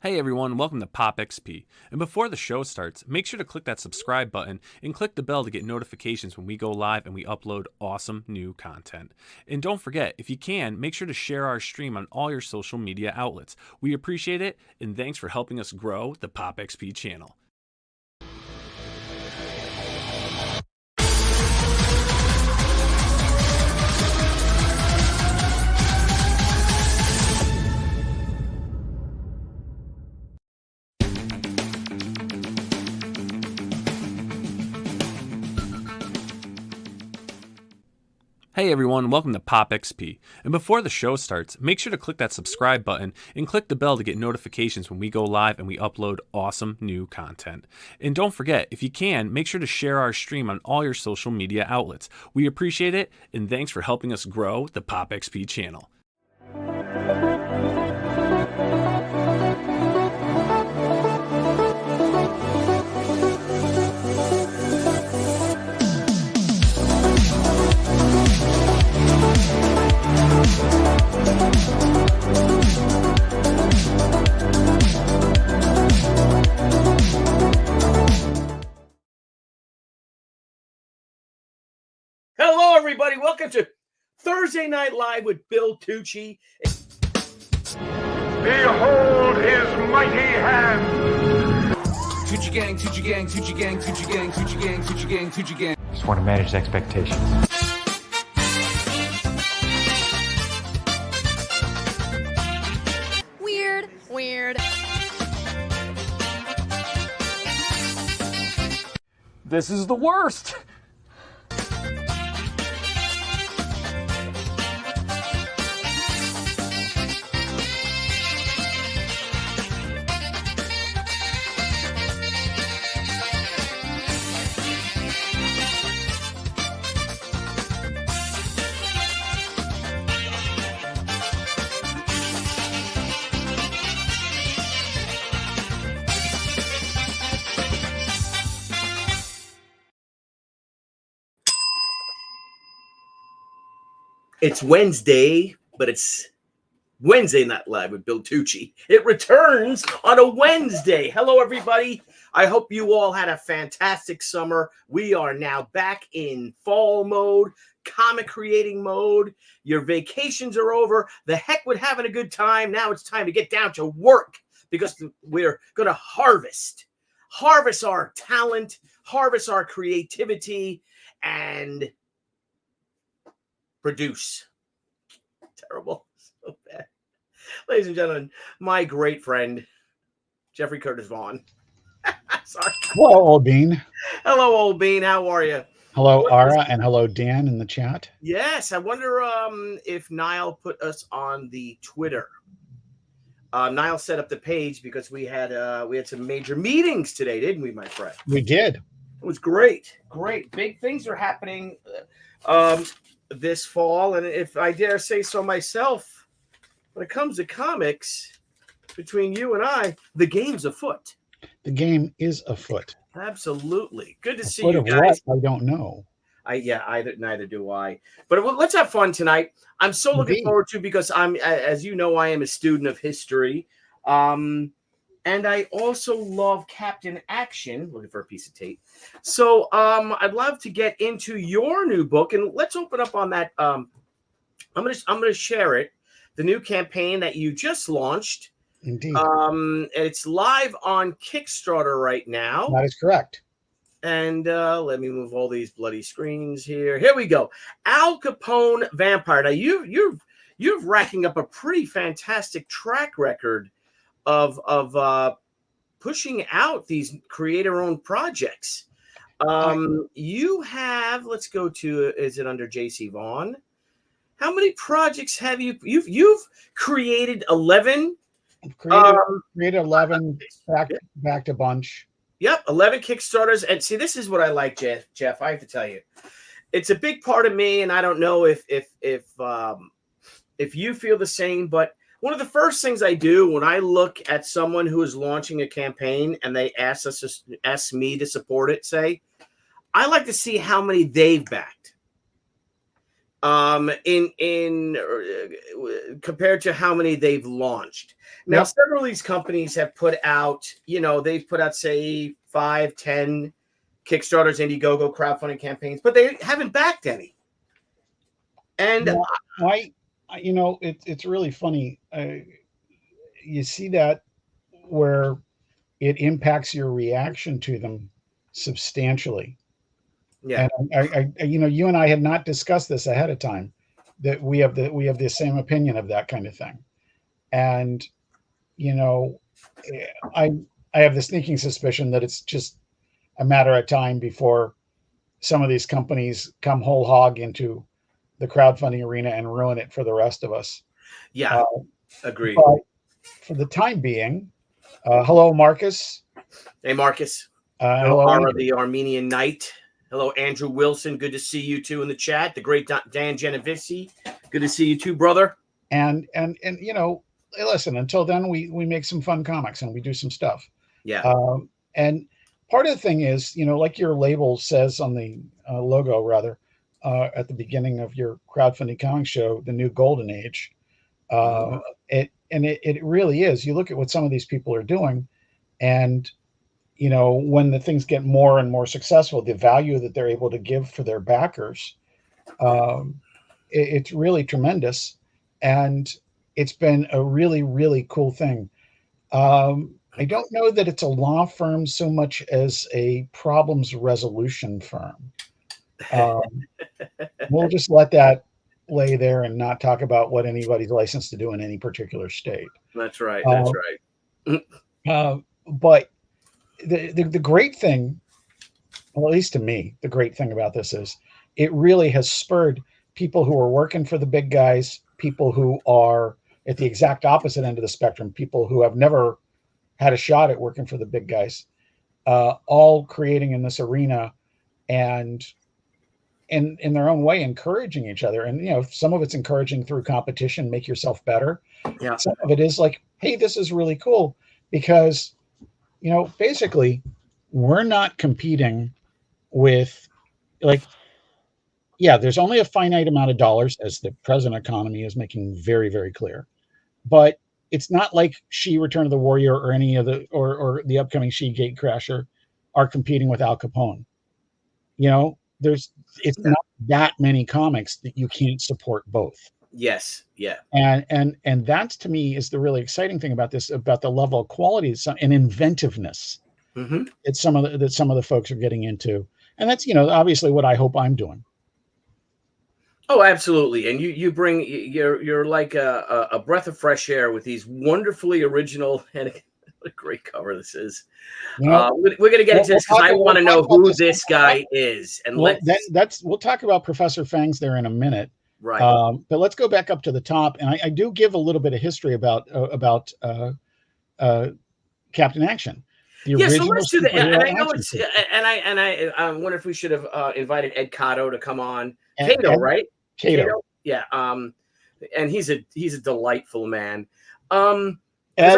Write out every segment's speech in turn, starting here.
Hey everyone, welcome to Pop XP. And before the show starts, make sure to click that subscribe button and click the bell to get notifications when we go live and we upload awesome new content. And don't forget, if you can, make sure to share our stream on all your social media outlets. We appreciate it, and thanks for helping us grow the Pop XP channel. Hey everyone, welcome to Pop XP. And before the show starts, make sure to click that subscribe button and click the bell to get notifications when we go live and we upload awesome new content. And don't forget, if you can, make sure to share our stream on all your social media outlets. We appreciate it, and thanks for helping us grow the Pop XP channel. Hello, everybody. Welcome to Thursday Night Live with Bill Tucci. Behold his mighty hand. Tucci gang, Tucci gang, Tucci gang, Tucci gang, Tucci gang, Tucci gang, Tucci gang. Just want to manage expectations. Weird. This is the worst! It's Wednesday, but it's Wednesday Night Live with Bill Tucci. It returns on a Wednesday. Hello, everybody. I hope you all had a fantastic summer. We are now back in fall mode, comic creating mode. Your vacations are over. The heck with having a good time. Now it's time to get down to work because we're going to harvest our talent, harvest our creativity, and produce. Terrible. So bad. Ladies and gentlemen, my great friend, Jeffrey Curtis Vaughn. Sorry. Hello, Old Bean. Hello, Old Bean. How are you? Hello, Ara, and hello, Dan, in the chat. Yes, I wonder if Niall put us on the Twitter. Niall set up the page because we had some major meetings today, didn't we, my friend? We did. It was great. Big things are happening this fall, and if I dare say so myself, when it comes to comics, between you and I, the game's afoot. The game is afoot. Absolutely. Good to see Afoot you of guys. what? I don't know. Neither do I. But let's have fun tonight. I'm so looking forward to, because I'm, as you know, I am a student of history. And I also love Captain Action. Looking for a piece of tape. So I'd love to get into your new book, and let's open up on that. I'm gonna share it. The new campaign that you just launched. Indeed. It's live on Kickstarter right now. That is correct. And let me move all these bloody screens here. Here we go. Al Capone Vampire. Now you're racking up a pretty fantastic track record of pushing out these creator-owned projects. You have, let's go to, is it under JC Vaughn? How many projects have you've created 11? Created 11, backed a bunch. Yep, 11 Kickstarters. And see, this is what I like, Jeff. I have to tell you, it's a big part of me, and I don't know if you feel the same, but one of the first things I do when I look at someone who is launching a campaign and they ask me to support it, I like to see how many they've backed. in compared to how many they've launched. Now, Yep. several of these companies have put out, they've put out, say, 5, 10 Kickstarters, Indiegogo crowdfunding campaigns, but they haven't backed any. And It's really funny. You see that where it impacts your reaction to them substantially. yeah, And you and I had not discussed this ahead of time, that we have the same opinion of that kind of thing. And I have the sneaking suspicion that it's just a matter of time before some of these companies come whole hog into the crowdfunding arena and ruin it for the rest of us. yeah, agreed. But for the time being, hello, Marcus. Hey, Marcus. Hello, Ara, Andrew. the Armenian Knight. Hello, Andrew Wilson. Good to see you too in the chat. The great Dan Genovese. Good to see you too, brother. And listen, until then, we make some fun comics and we do some stuff. Yeah. And part of the thing is, like your label says on the logo, rather, at the beginning of your crowdfunding comic show, the new golden age. It really is. You look at what some of these people are doing, and when the things get more and more successful, the value that they're able to give for their backers, it's really tremendous, and it's been a really, really cool thing. I don't know that it's a law firm so much as a problems resolution firm. We'll just let that lay there and not talk about what anybody's licensed to do in any particular state. That's right. That's right. But the great thing, well, at least to me, the great thing about this is it really has spurred people who are working for the big guys, people who are at the exact opposite end of the spectrum, people who have never had a shot at working for the big guys, all creating in this arena and in their own way encouraging each other. And some of it's encouraging through competition, make yourself better. Yeah. Some of it is like, hey, this is really cool because basically we're not competing with, like, yeah, there's only a finite amount of dollars, as the present economy is making very, very clear. But it's not like She Return of the Warrior or any of the or the upcoming She Gatecrasher are competing with Al Capone. It's not that many comics that you can't support both. Yes. Yeah. And that to me is the really exciting thing about this, about the level of quality and inventiveness that some of the folks are getting into. And that's, obviously what I hope I'm doing. Oh, absolutely. And you bring, you're like a breath of fresh air with these wonderfully original, and what a great cover this is. We're going to get into this because I want to know who this guy is. And we'll talk about Professor Fangs there in a minute. Right. But let's go back up to the top. And I do give a little bit of history about Captain Action. So let's do that. And I know it's, and I wonder if we should have invited Ed Cotto to come on. Cato, right? Cato. Yeah. And he's a delightful man. Ed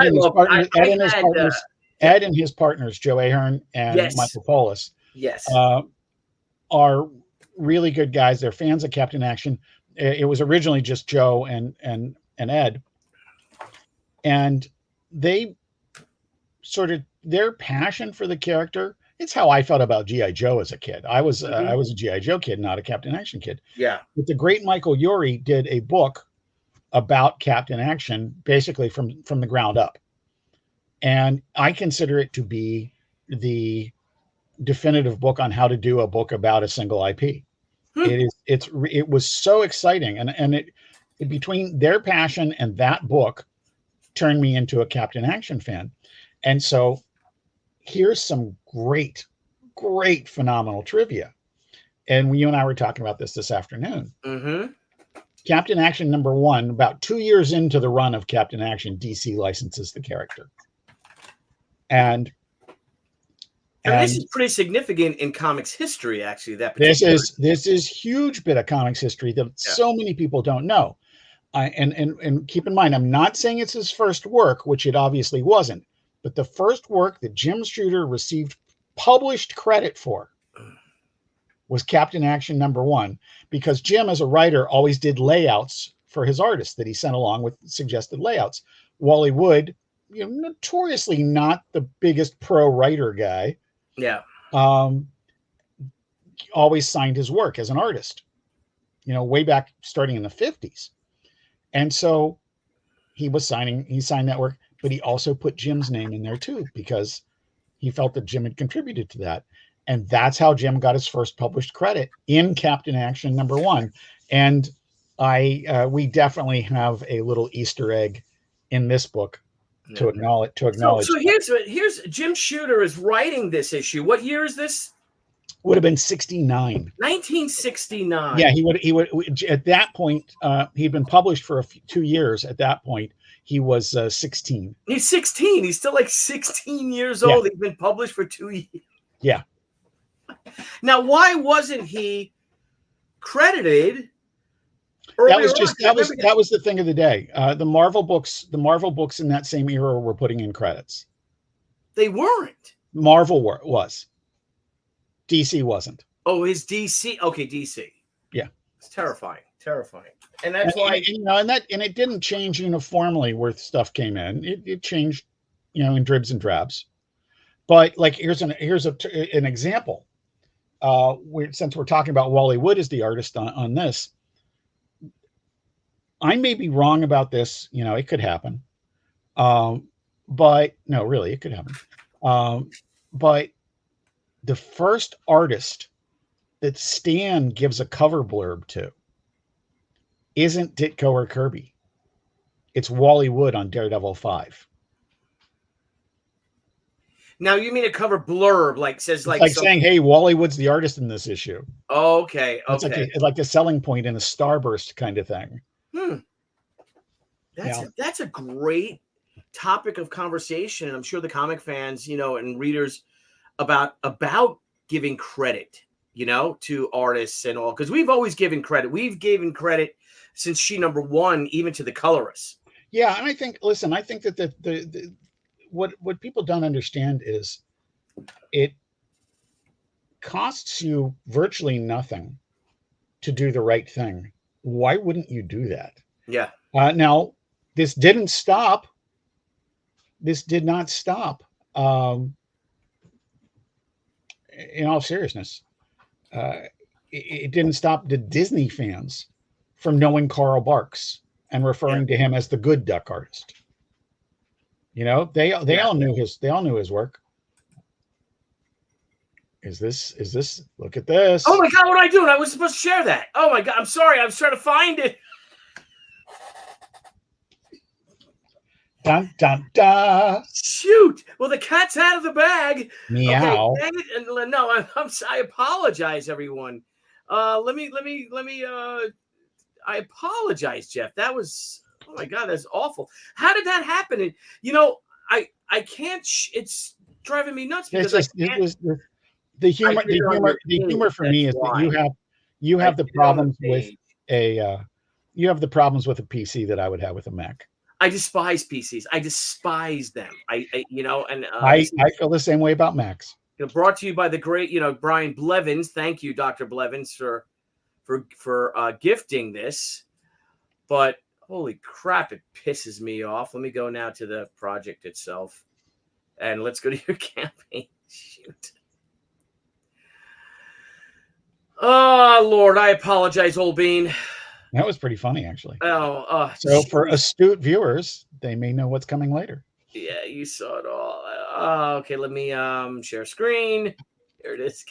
and his partners, Joe Ahern and Michael Polis, are really good guys. They're fans of Captain Action. It was originally just Joe and Ed, and they sort of, their passion for the character. It's how I felt about G.I. Joe as a kid. I was a G.I. Joe kid, not a Captain Action kid. Yeah. But the great Michael Urie did a book about Captain Action, basically from the ground up. And I consider it to be the definitive book on how to do a book about a single IP. It was so exciting. And it between their passion and that book turned me into a Captain Action fan. And so here's some great, phenomenal trivia. And you and I were talking about this afternoon. Captain Action #1, about 2 years into the run of Captain Action, DC licenses the character. And this is pretty significant in comics history, actually. This is huge bit of comics history that so many people don't know. And keep in mind, I'm not saying it's his first work, which it obviously wasn't, but the first work that Jim Shooter received published credit for was Captain Action #1, because Jim, as a writer, always did layouts for his artists that he sent along with suggested layouts. Wally Wood, notoriously not the biggest pro writer guy, Yeah. always signed his work as an artist, way back starting in the 50s. And so he signed that work, but he also put Jim's name in there too, because he felt that Jim had contributed to that. And that's how Jim got his first published credit in Captain Action #1. And we definitely have a little Easter egg in this book to acknowledge. So here's Jim Shooter is writing this issue. What year is this? Would have been 69. 1969. Yeah, he would at that point, he'd been published for 2 years. At that point, he was 16. He's 16. He's still like 16 years old. He's been published for 2 years. Yeah. Now, why wasn't he credited? That was the thing of the day. The Marvel books in that same era were putting in credits. They weren't. Marvel was. DC wasn't. Oh, his DC. Okay, DC. Yeah. It's terrifying. And that's why and it didn't change uniformly where stuff came in. It changed, in dribs and drabs. But like here's an example. Since we're talking about Wally Wood as the artist on this, I may be wrong about this. It could happen. But no, really, it could happen. But the first artist that Stan gives a cover blurb to isn't Ditko or Kirby. It's Wally Wood on Daredevil 5. Now you mean a cover blurb, like says like saying, "Hey, Wally Wood's the artist in this issue." Oh, okay. It's like a selling point in a starburst kind of thing. That's a great topic of conversation, and I'm sure the comic fans, and readers about giving credit, to artists and all, because we've always given credit. We've given credit since she #1, even to the colorists. Yeah, and I think that the what people don't understand is it costs you virtually nothing to do the right thing. Why wouldn't you do that? Yeah. Now, this didn't stop. This did not stop. In all seriousness, it didn't stop the Disney fans from knowing Carl Barks and referring to him as the good duck artist. They all knew his work. Is this look at this? Oh my God, what am I doing? I was supposed to share that. Oh my God, I'm sorry. I was trying to find it. Dun dun dun. Shoot. Well, the cat's out of the bag. Meow. Okay, no, I apologize, everyone. Let me I apologize, Jeff. That was, oh my God, that's awful. How did that happen? I can't. It's driving me nuts because the humor for me is that you have the problems with a PC that I would have with a Mac. I despise PCs. I despise them. I feel the same way about Macs. Brought to you by the great, Brian Blevins. Thank you, Dr. Blevins, for gifting this. But holy crap, it pisses me off. Let me go now to the project itself, and let's go to your campaign. Shoot. Oh Lord, I apologize, old bean. That was pretty funny, actually. So for astute viewers, they may know what's coming later. Yeah, you saw it all. Okay, let me share screen. Here it is.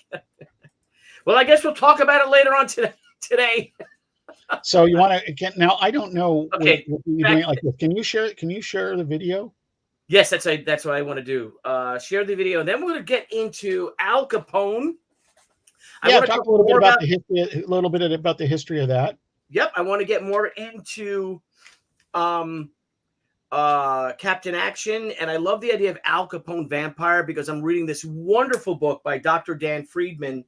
Well, I guess we'll talk about it later on today. So you want to get now? I don't know. Okay, what you're doing like this. Can you share the video? Yes, that's what I want to do. Share the video, and then we're going to get into Al Capone. Talk a little bit about the history. A little bit about the history of that. Yep, I want to get more into Captain Action, and I love the idea of Al Capone Vampire because I'm reading this wonderful book by Dr. Dan Friedman.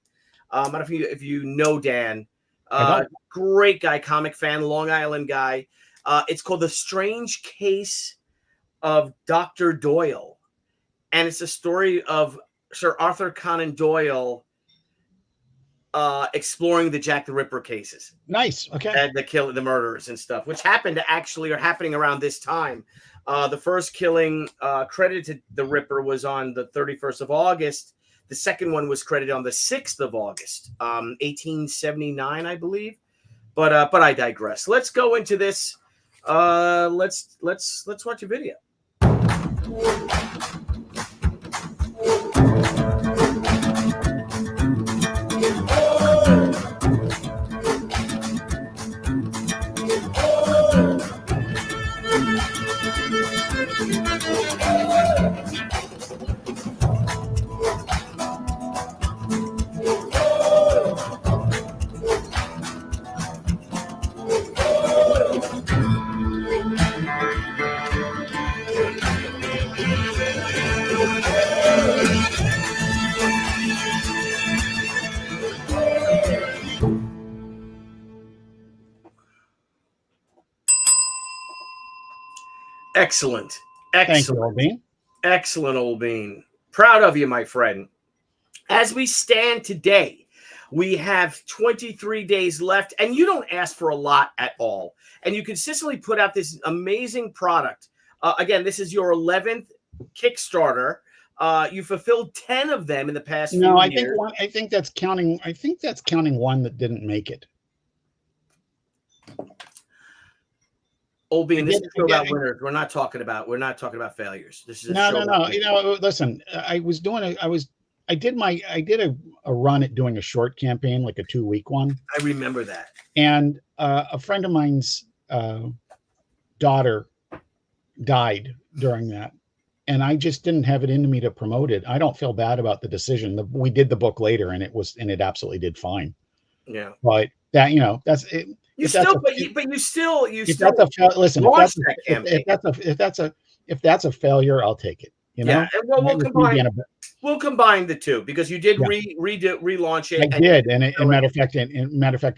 I don't know if you know Dan. Great guy, comic fan, Long Island guy. It's called The Strange Case of Dr. Doyle, and it's a story of Sir Arthur Conan Doyle exploring the Jack the Ripper cases. Nice. Okay. And the murders and stuff, which happened to actually are happening around this time. The first killing credited to the Ripper was on the 31st of August. The second one was credited on the 6th of August, 1879, I believe. But I digress. Let's go into this. Let's watch a video. Excellent. Thank you, Old Bean. Excellent, Old Bean. Proud of you, my friend. As we stand today, we have 23 days left, and you don't ask for a lot at all. And you consistently put out this amazing product. Again, this is your 11th Kickstarter. You fulfilled 10 of them in the past few years. I think that's counting one that didn't make it. Old Bean, this is about winners. We're not talking about failures. This is no. You know, listen, I did a run at doing a short campaign, like a 2-week one. I remember that. And a friend of mine's daughter died during that, and I just didn't have it in me to promote it. I don't feel bad about the decision. We did the book later, and it absolutely did fine. Yeah, but that, you know, that's it. If that's a failure, I'll take it. You know, yeah. And we'll combine the two, because you did relaunch it. I did, and matter of fact,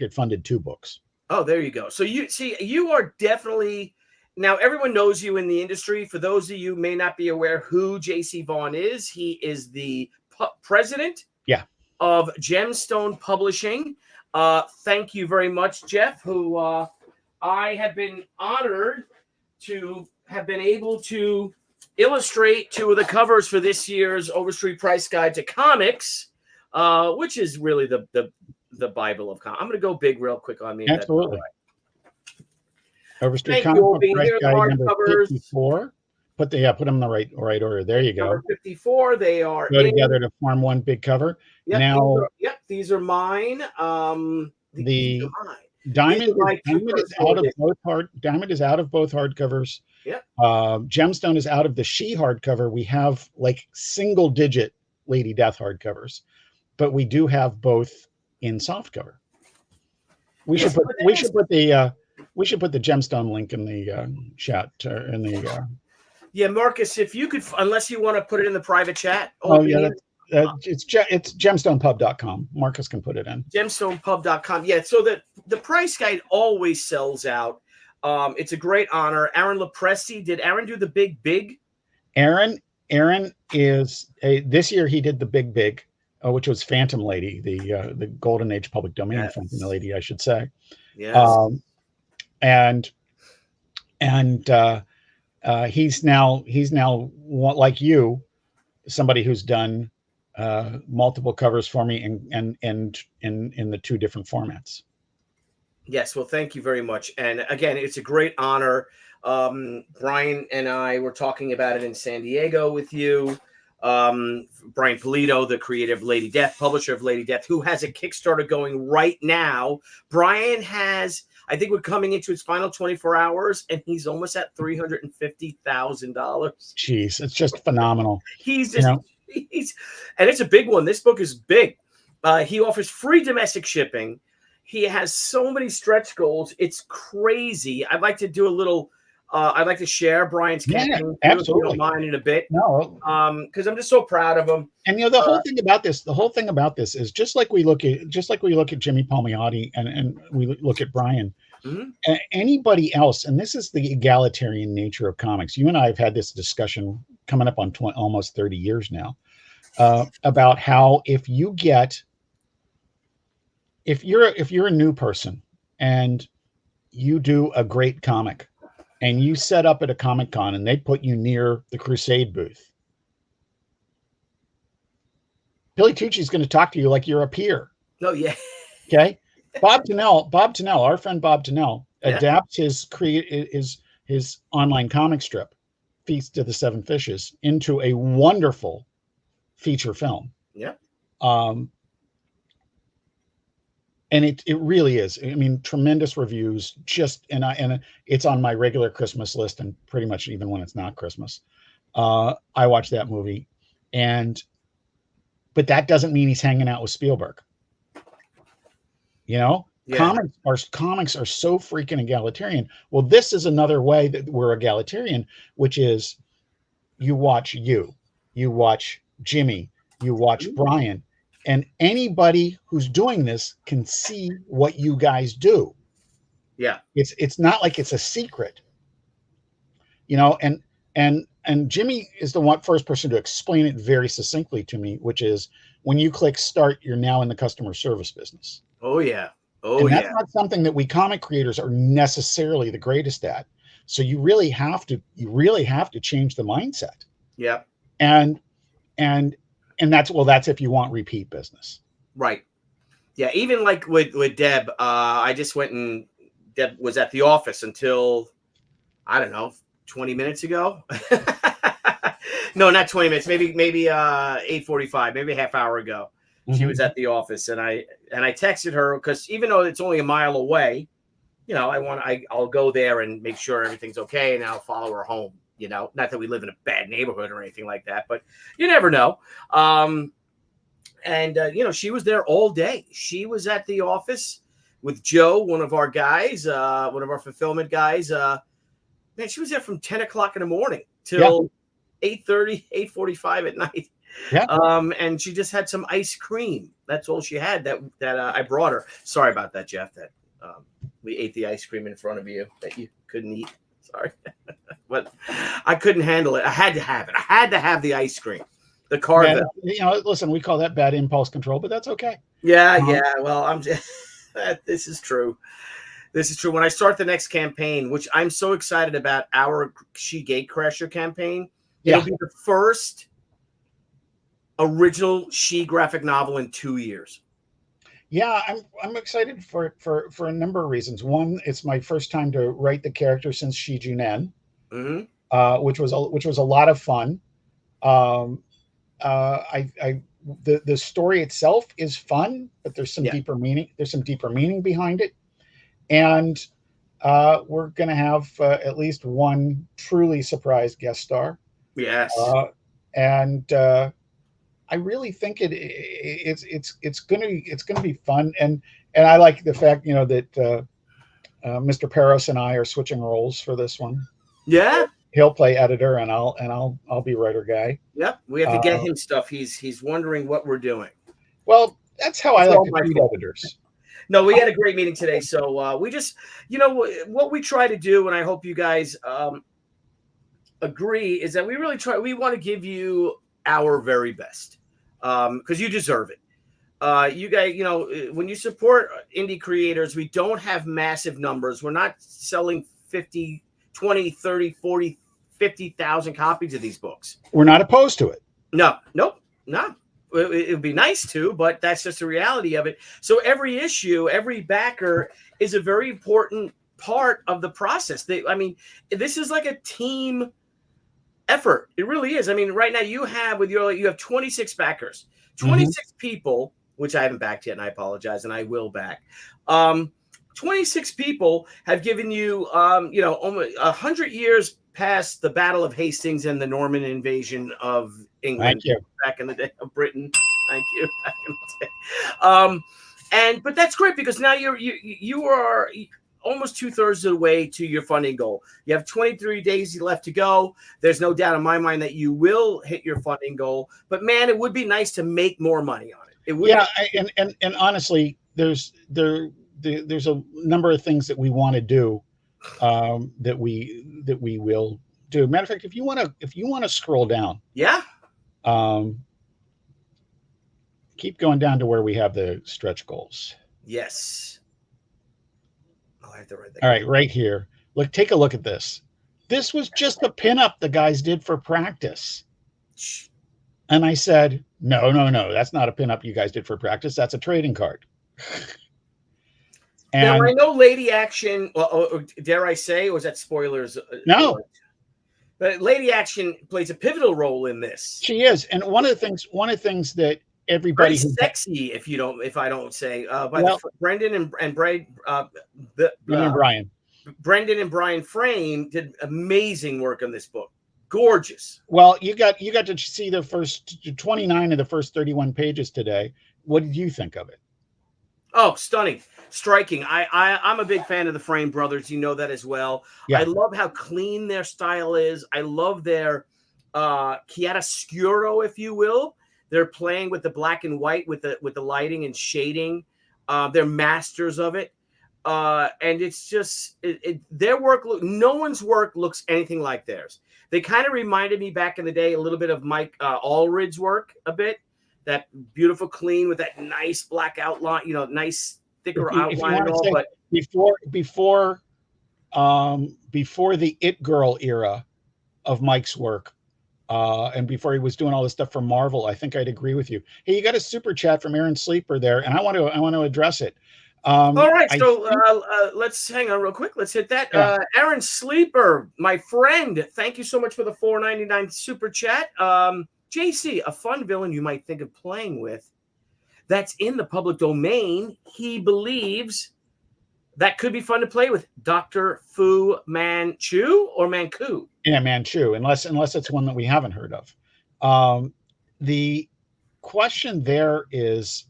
it funded 2 books. Oh, there you go. So you are definitely, now everyone knows you in the industry. For those of you who may not be aware who J.C. Vaughn is, he is the president of Gemstone Publishing. Thank you very much, Jeff, who I have been honored to have been able to illustrate 2 of the covers for this year's Overstreet Price Guide to Comics, which is really the Bible of comics. I'm going to go big real quick on me. Absolutely. Overstreet Comic Book Price Guide number 54. Put them in the right order. There you go. Number 54. They are together to form one big cover. Yep, now, these are mine. These are mine. Diamond is out of both hardcovers. Yep. Gemstone is out of the She hardcover. We have like single-digit Lady Death hardcovers, but we do have both in softcover. We should put the Gemstone link in the chat Yeah, Marcus, if you could, unless you want to put it in the private chat. It's gemstonepub.com. Marcus can put it in. Gemstonepub.com. Yeah, so the price guide always sells out. It's a great honor. Aaron Lopresti, did Aaron do the big? Aaron is this year he did the big, which was Phantom Lady, the Golden Age public domain Phantom Lady, I should say. Yes. He's now like you, somebody who's done multiple covers for me and in the 2 different formats. Yes, well, thank you very much. And again, it's a great honor. Brian and I were talking about it in San Diego with you. Brian Polito, the creative Lady Death, publisher of Lady Death, who has a Kickstarter going right now. Brian has, I think we're coming into his final 24 hours, and he's almost at $350,000. Jeez, it's just phenomenal. And it's a big one. This book is big. He offers free domestic shipping. He has so many stretch goals. It's crazy. I'd like to do a little. I'd like to share Brian's campaign. Absolutely. If you don't mind in a bit. No. Because I'm just so proud of him. And the whole thing about this is just like we look at Jimmy Palmiotti and we look at Brian. Mm-hmm. Anybody else, and this is the egalitarian nature of comics. You and I have had this discussion coming up on almost 30 years now, about how if you get if you're a new person and you do a great comic and you set up at a Comic Con and they put you near the Crusade booth, Billy Tucci is going to talk to you like you're a peer. Oh yeah. Okay. Bob Tennell, our friend Bob Tennell, Yeah. adapts his online comic strip, Feast of the Seven Fishes, into a wonderful feature film. Yeah. And it really is. I mean, tremendous reviews. And it's on my regular Christmas list, and pretty much even when it's not Christmas, I watch that movie. But that doesn't mean he's hanging out with Spielberg. You know, Yeah. comics are so freaking egalitarian. Well, this is another way that we're egalitarian, which is you watch Jimmy, you watch Brian, and anybody who's doing this can see what you guys do. Yeah. It's not like it's a secret, you know, and Jimmy is the first person to explain it very succinctly to me, which is when you click start, you're now in the customer service business. Oh yeah. And that's not something that we comic creators are necessarily the greatest at. So you really have to change the mindset. Yeah. And that's if you want repeat business. Right. Yeah. Even like with Deb, I just went and Deb was at the office until, I don't know, 20 minutes ago. No, not 20 minutes, maybe 8:45, maybe a half hour ago. She was at the office, and I texted her because even though it's only a mile away, you know, I'll go there and make sure everything's okay, and I'll follow her home. You know, not that we live in a bad neighborhood or anything like that, but you never know. You know, she was there all day. She was at the office with Joe, one of our guys, one of our fulfillment guys. Man, she was there from 10 o'clock in the morning till 8:30, 8:45 at night. Yeah. And she just had some ice cream. That's all she had that I brought her. Sorry about that, Jeff, that we ate the ice cream in front of you that you couldn't eat. Sorry. But I couldn't handle it. I had to have it. I had to have the ice cream. The Carvel. You know, listen, we call that bad impulse control, but that's okay. Yeah. Well, I'm just this is true. This is true. When I start the next campaign, which I'm so excited about, our She Gatecrasher campaign, it'll be the first original She graphic novel in 2 years. Yeah, I'm excited for a number of reasons. One, it's my first time to write the character since She Junen, which was a lot of fun. The story itself is fun, but there's some deeper meaning. There's some deeper meaning behind it, and we're going to have at least one truly surprise guest star. Yes, and I really think it's gonna be fun, and I like the fact, you know, that Mr. Peros and I are switching roles for this one. Yeah, he'll play editor, and I'll be writer guy. Yep, we have to get him stuff. He's wondering what we're doing. Well, that's how I like to treat editors. No, we had a great meeting today, so we just, you know, what we try to do, and I hope you guys agree, is that we really try. We want to give you our very best because you deserve it. You guys, you know, when you support indie creators, we don't have massive numbers. We're not selling 50, 20, 30, 40, 50,000 copies of these books. We're not opposed to it. No. It would be nice to, but that's just the reality of it. So every issue, every backer is a very important part of the process. I mean, this is like a team effort. It really is. I mean, right now you have 26 backers, 26 people, which I haven't backed yet, and I apologize, and I will back. 26 people have given you, you know, almost 100 years past the Battle of Hastings and the Norman invasion of England. Thank you. Back in the day of Britain. Thank you. Back in the day. But that's great because now you are almost 2/3 of the way to your funding goal. You have 23 days left to go. There's no doubt in my mind that you will hit your funding goal. But man, it would be nice to make more money on it. It would. Yeah, and honestly, there's a number of things that we want to do, that we will do. Matter of fact, if you want to scroll down, yeah, keep going down to where we have the stretch goals. Yes. Oh, I have to write that. All right, right here. Look, take a look at this. This was just a pinup the guys did for practice. Shh. And I said, no, that's not a pinup you guys did for practice. That's a trading card. Now, And I know Lady Action, or dare I say, or was that spoilers? no, But Lady Action plays a pivotal role in this. she is. And one of the things that everybody Very who sexy, if I don't say, by well, Brendan and Brendan and Brian. Brendan and Brian Frame did amazing work on this book. Gorgeous. Well, you got to see the first 29 of the first 31 pages today. What did you think of it? Oh, stunning, striking. I'm a big fan of the Frame brothers. You know that as well. Yeah. I love how clean their style is. I love their chiaroscuro, if you will. They're playing with the black and white with the lighting and shading. They're masters of it. And it's just their work. No one's work looks anything like theirs. They kind of reminded me back in the day a little bit of Mike Allred's work a bit. That beautiful, clean with that nice black outline, nice thicker outline and all. Say, but before the It Girl era of Mike's work, and before he was doing all this stuff for Marvel, I think I'd agree with you. Hey, you got a super chat from Aaron Sleeper there, and I want to address it. All right, so let's hang on real quick. Let's hit that. Yeah. Aaron Sleeper, my friend, thank you so much for the $4.99 super chat. JC, a fun villain you might think of playing with that's in the public domain. He believes that could be fun to play with. Dr. Fu Manchu or Manchu? Yeah, Manchu, unless it's one that we haven't heard of. The question there is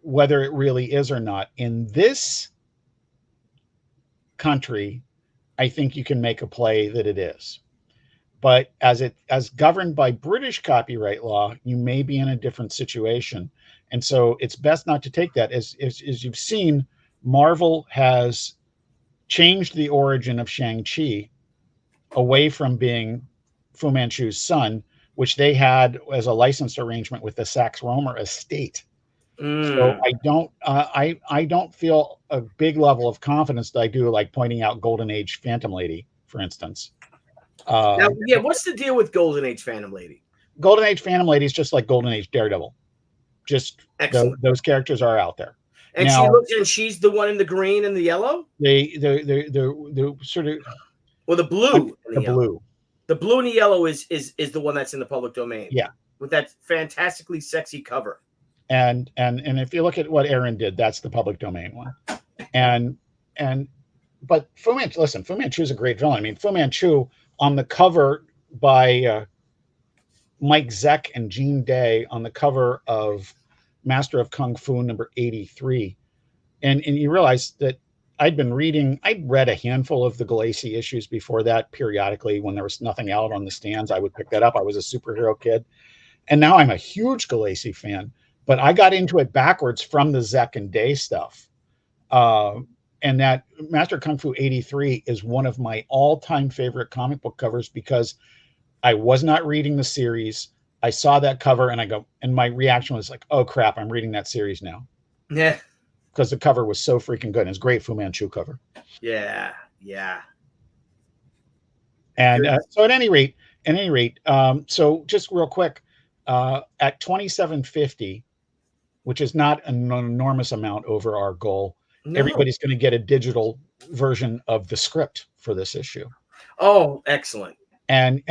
whether it really is or not. In this country, I think you can make a play that it is. But as governed by British copyright law, you may be in a different situation. And so it's best not to take that. As you've seen, Marvel has changed the origin of Shang-Chi away from being Fu Manchu's son, which they had as a licensed arrangement with the Sax-Rohmer estate. So I don't feel a big level of confidence that I do like pointing out Golden Age Phantom Lady, for instance. Now, what's the deal with Golden Age Phantom Lady? Golden Age Phantom Lady is just like Golden Age Daredevil. Just those characters are out there. And now, she's the one in the green and the yellow? The sort of the blue. Blue. The blue and the yellow is the one that's in the public domain. Yeah. With that fantastically sexy cover. And if you look at what Aaron did, that's the public domain one. But Fu Manchu, listen, Fu Manchu is a great villain. I mean, Fu Manchu on the cover by Mike Zeck and Gene Day on the cover of Master of Kung Fu number 83. And you realize that I'd read a handful of the Galassi issues before that periodically when there was nothing out on the stands. I would pick that up. I was a superhero kid. And now I'm a huge Galassi fan. But I got into it backwards from the Zeck and Day stuff. And that Master Kung Fu 83 is one of my all-time favorite comic book covers because I was not reading the series. I saw that cover and my reaction was like, oh crap, I'm reading that series now. Yeah. Because the cover was so freaking good. It's a great Fu Manchu cover. Yeah. And so at any rate, so just real quick, at $27.50, which is not an enormous amount over our goal, everybody's going to get a digital version of the script for this issue. Oh, excellent. And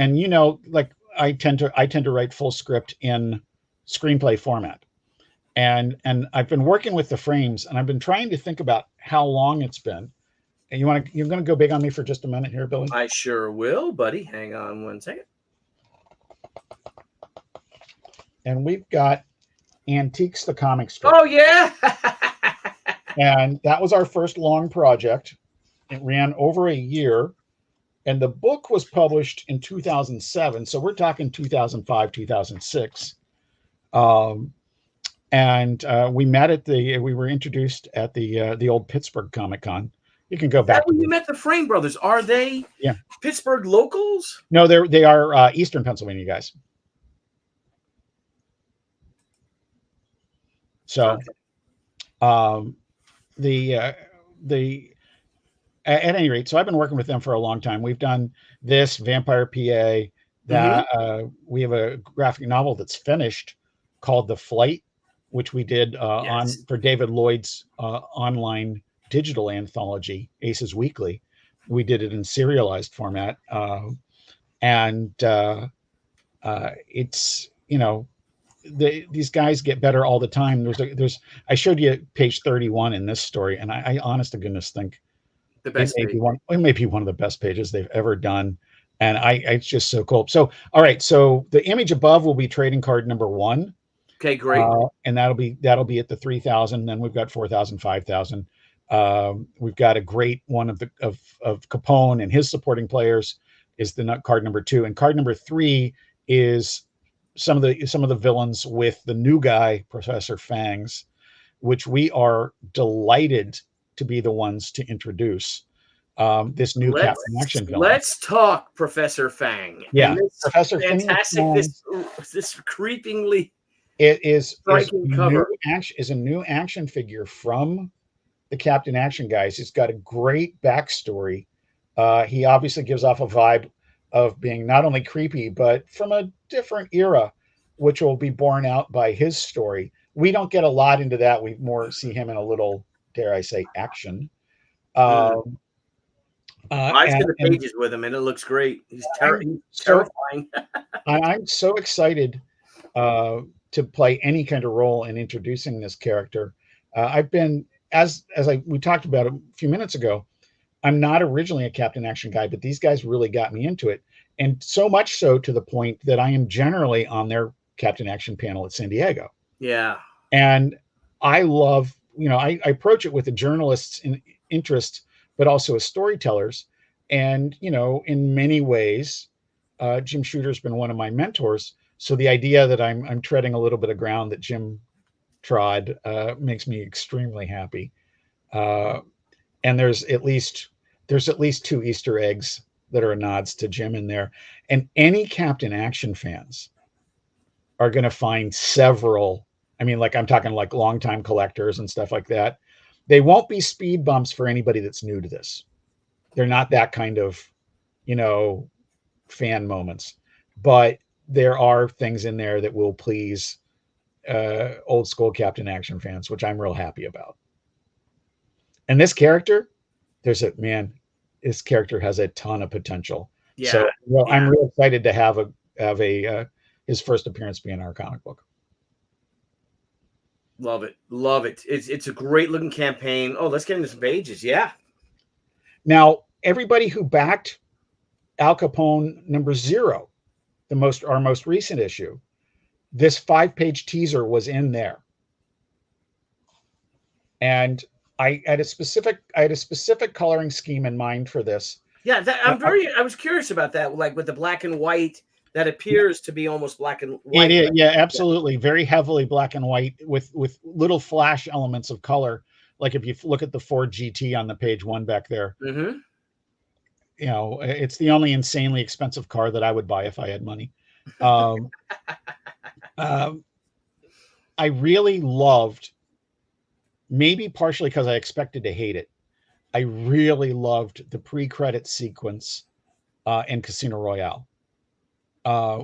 like I tend to write full script in screenplay format. And I've been working with the frames and I've been trying to think about how long it's been. And you're going to go big on me for just a minute here, Billy? I sure will, buddy. Hang on one second. And we've got Antiques the Comic Strip. Oh, yeah. And that was our first long project. It ran over a year. And the book was published in 2007. So we're talking 2005, 2006. And we met we were introduced at the old Pittsburgh Comic Con. You can go back. You met the Frame brothers. Are they Pittsburgh locals? No, they are Eastern Pennsylvania guys. So, Um, the at any rate, so I've been working with them for a long time. We've done this Vampire PA. That we have a graphic novel that's finished called The Flight, which we did on for David Lloyd's online digital anthology, Aces Weekly. We did it in serialized format, and it's these guys get better all the time. I showed you page 31 in this story, and I honest to goodness think the best it may be one of the best pages they've ever done. And it's just so cool. So, all right. So the image above will be trading card number 1. Okay, great. And that'll be at the 3,000. Then we've got 4,000, 5,000. We've got a great one of Capone and his supporting players is the card number 2, and card number 3 is some of the villains with the new guy, Professor Fangs, which we are delighted to be the ones to introduce. This new Captain Action villain. Let's talk Professor Fang. Yeah, Professor fantastic. Fang. This creepingly it is striking cover. Is a new action figure from the Captain Action guys. He's got a great backstory. He obviously gives off a vibe of being not only creepy but from a different era, which will be borne out by his story. We don't get a lot into that. We more see him in a little, dare I say, action. I see the pages with him, and it looks great. He's terrifying. I'm so excited to play any kind of role in introducing this character. I've been, as we talked about a few minutes ago, I'm not originally a Captain Action guy, but these guys really got me into it, and so much so to the point that I am generally on their Captain Action panel at San Diego. Yeah, and I love, I approach it with a journalist's interest, but also as storytellers. And, in many ways, Jim Shooter's been one of my mentors. So the idea that I'm treading a little bit of ground that Jim trod makes me extremely happy. And there's at least 2 Easter eggs that are nods to Jim in there. And any Captain Action fans are going to find several. I mean, I'm talking longtime collectors and stuff like that. They won't be speed bumps for anybody that's new to this. They're not that kind of, fan moments, but there are things in there that will please old school Captain Action fans, which I'm real happy about. And this character, this character has a ton of potential. Yeah. So I'm real excited to have his first appearance be in our comic book. Love it. It's a great looking campaign. Oh, let's get into some pages. Yeah. Now, everybody who backed Al Capone number 0, our most recent issue, this 5-page teaser was in there, and I had a specific coloring scheme in mind for this. Yeah, I was curious about that, with the black and white. That appears to be almost black and white. It is, yeah, absolutely. Very heavily black and white with little flash elements of color. Like if you look at the Ford GT on the page 1 back there, it's the only insanely expensive car that I would buy if I had money. I really loved, maybe partially because I expected to hate it, I really loved the pre-credit sequence in Casino Royale.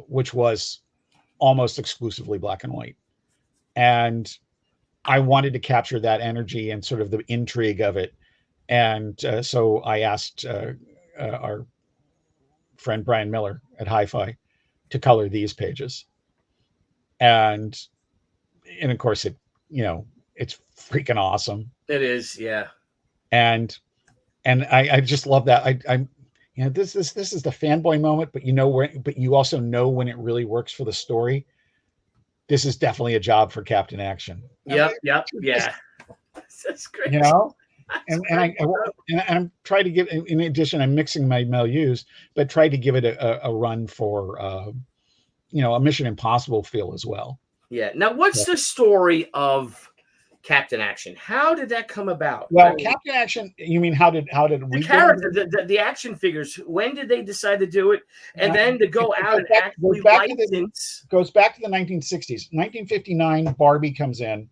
Which was almost exclusively black and white. And I wanted to capture that energy and sort of the intrigue of it. And so I asked our friend Brian Miller at Hi-Fi to color these pages. And of course, it's freaking awesome. It is, yeah. And I just love that. This is the fanboy moment, but you also know when it really works for the story. This is definitely a job for Captain Action. Yep, yeah. That's great. And I'm trying to give. In addition, I'm mixing my milieus, but try to give it a run for a Mission Impossible feel as well. Yeah. Now, what's the story of Captain Action? How did that come about? Well, Captain Action, you mean how did we the character, the action figures, when did they decide to do it? And then to go out and actually license. Goes back to the 1960s. 1959, Barbie comes in,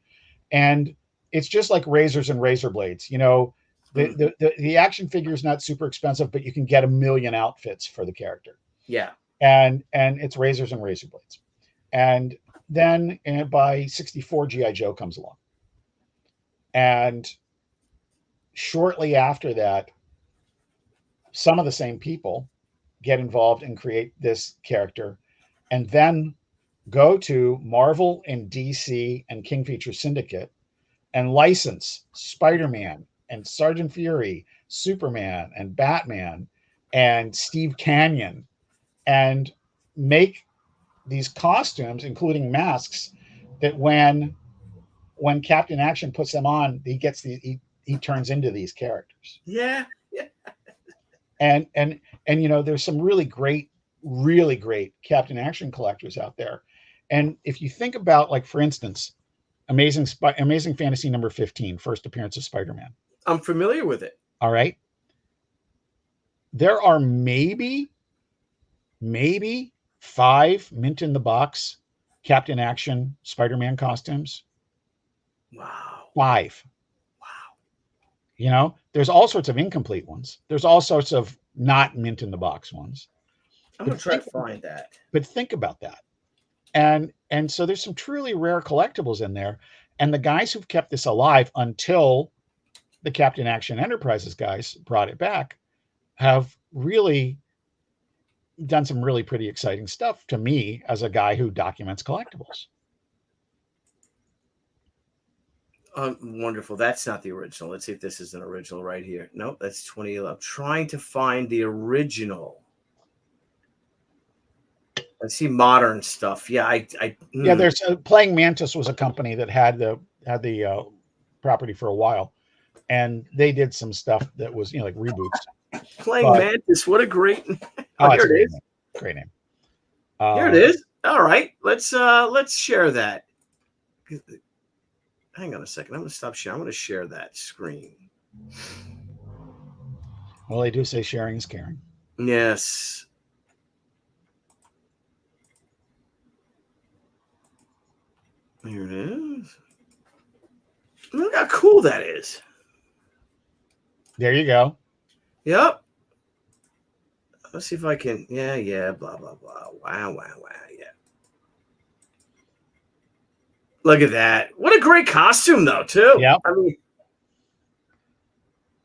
and it's just like razors and razor blades. You know, the action figure is not super expensive, but you can get a million outfits for the character. Yeah. And it's razors and razor blades. And then by 64, G.I. Joe comes along. And shortly after that, some of the same people get involved and create this character, and then go to Marvel and DC and King Feature Syndicate and license Spider-Man and Sergeant Fury, Superman and Batman and Steve Canyon, and make these costumes, including masks, that when Captain Action puts them on, he turns into these characters. Yeah. And you know, there's some really great Captain Action collectors out there. And if you think about, like, for instance, Amazing Fantasy number 15, first appearance of Spider-Man. I'm familiar with it. All right. There are maybe 5 mint in the box Captain Action Spider-Man costumes. Wow. 5. Wow. You know, there's all sorts of incomplete ones. There's all sorts of not mint in the box ones. I'm going to try to find that. But think about that. And so there's some truly rare collectibles in there. And the guys who've kept this alive until the Captain Action Enterprises guys brought it back have really done some really pretty exciting stuff to me as a guy who documents collectibles. Wonderful. That's not the original. Let's see if this is an original right here. Nope, that's 2011. I'm trying to find the original. I see modern stuff. Yeah, yeah. There's Playing Mantis was a company that had the property for a while, and they did some stuff that was, you know, like reboots. Playing Mantis, what a great! Here it is. Great name. Here it is. All right, let's share that. Hang on a second. I'm going to stop sharing. I'm going to share that screen. Well, they do say sharing is caring. Yes. Here it is. Look how cool that is. There you go. Yep. Let's see if I can. Yeah. Blah, blah, blah. Wow. Yeah. Look at that. What a great costume, though, too. Yeah. I mean,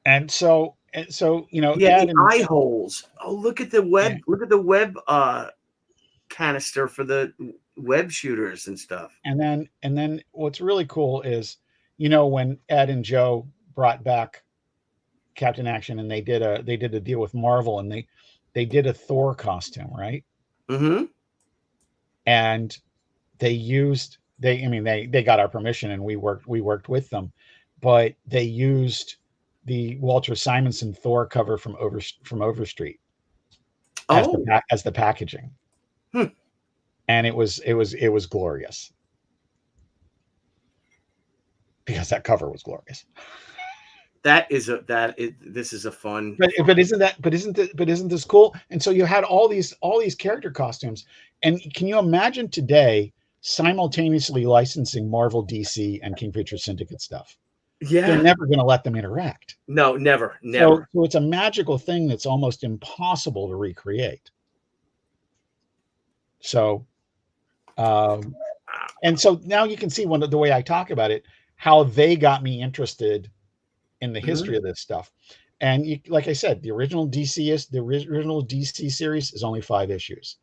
and so, you know, yeah, the eye holes. Oh, look at the web. Yeah. Look at the web canister for the web shooters and stuff. And then what's really cool is, you know, when Ed and Joe brought back Captain Action and they did a deal with Marvel, and they did a Thor costume, right? Mm-hmm. And they got our permission, and we worked with them, but they used the Walter Simonson Thor cover from Overstreet as the packaging. And it was glorious, because that cover was glorious. This is a fun. But isn't this cool? And so you had all these character costumes, and can you imagine today simultaneously licensing Marvel, DC, and King Feature Syndicate stuff? Yeah, they're never going to let them interact. No, never. So it's a magical thing that's almost impossible to recreate. So, and so now you can see the way I talk about it, how they got me interested in the history of this stuff. And like I said, the original DC series is only 5 issues.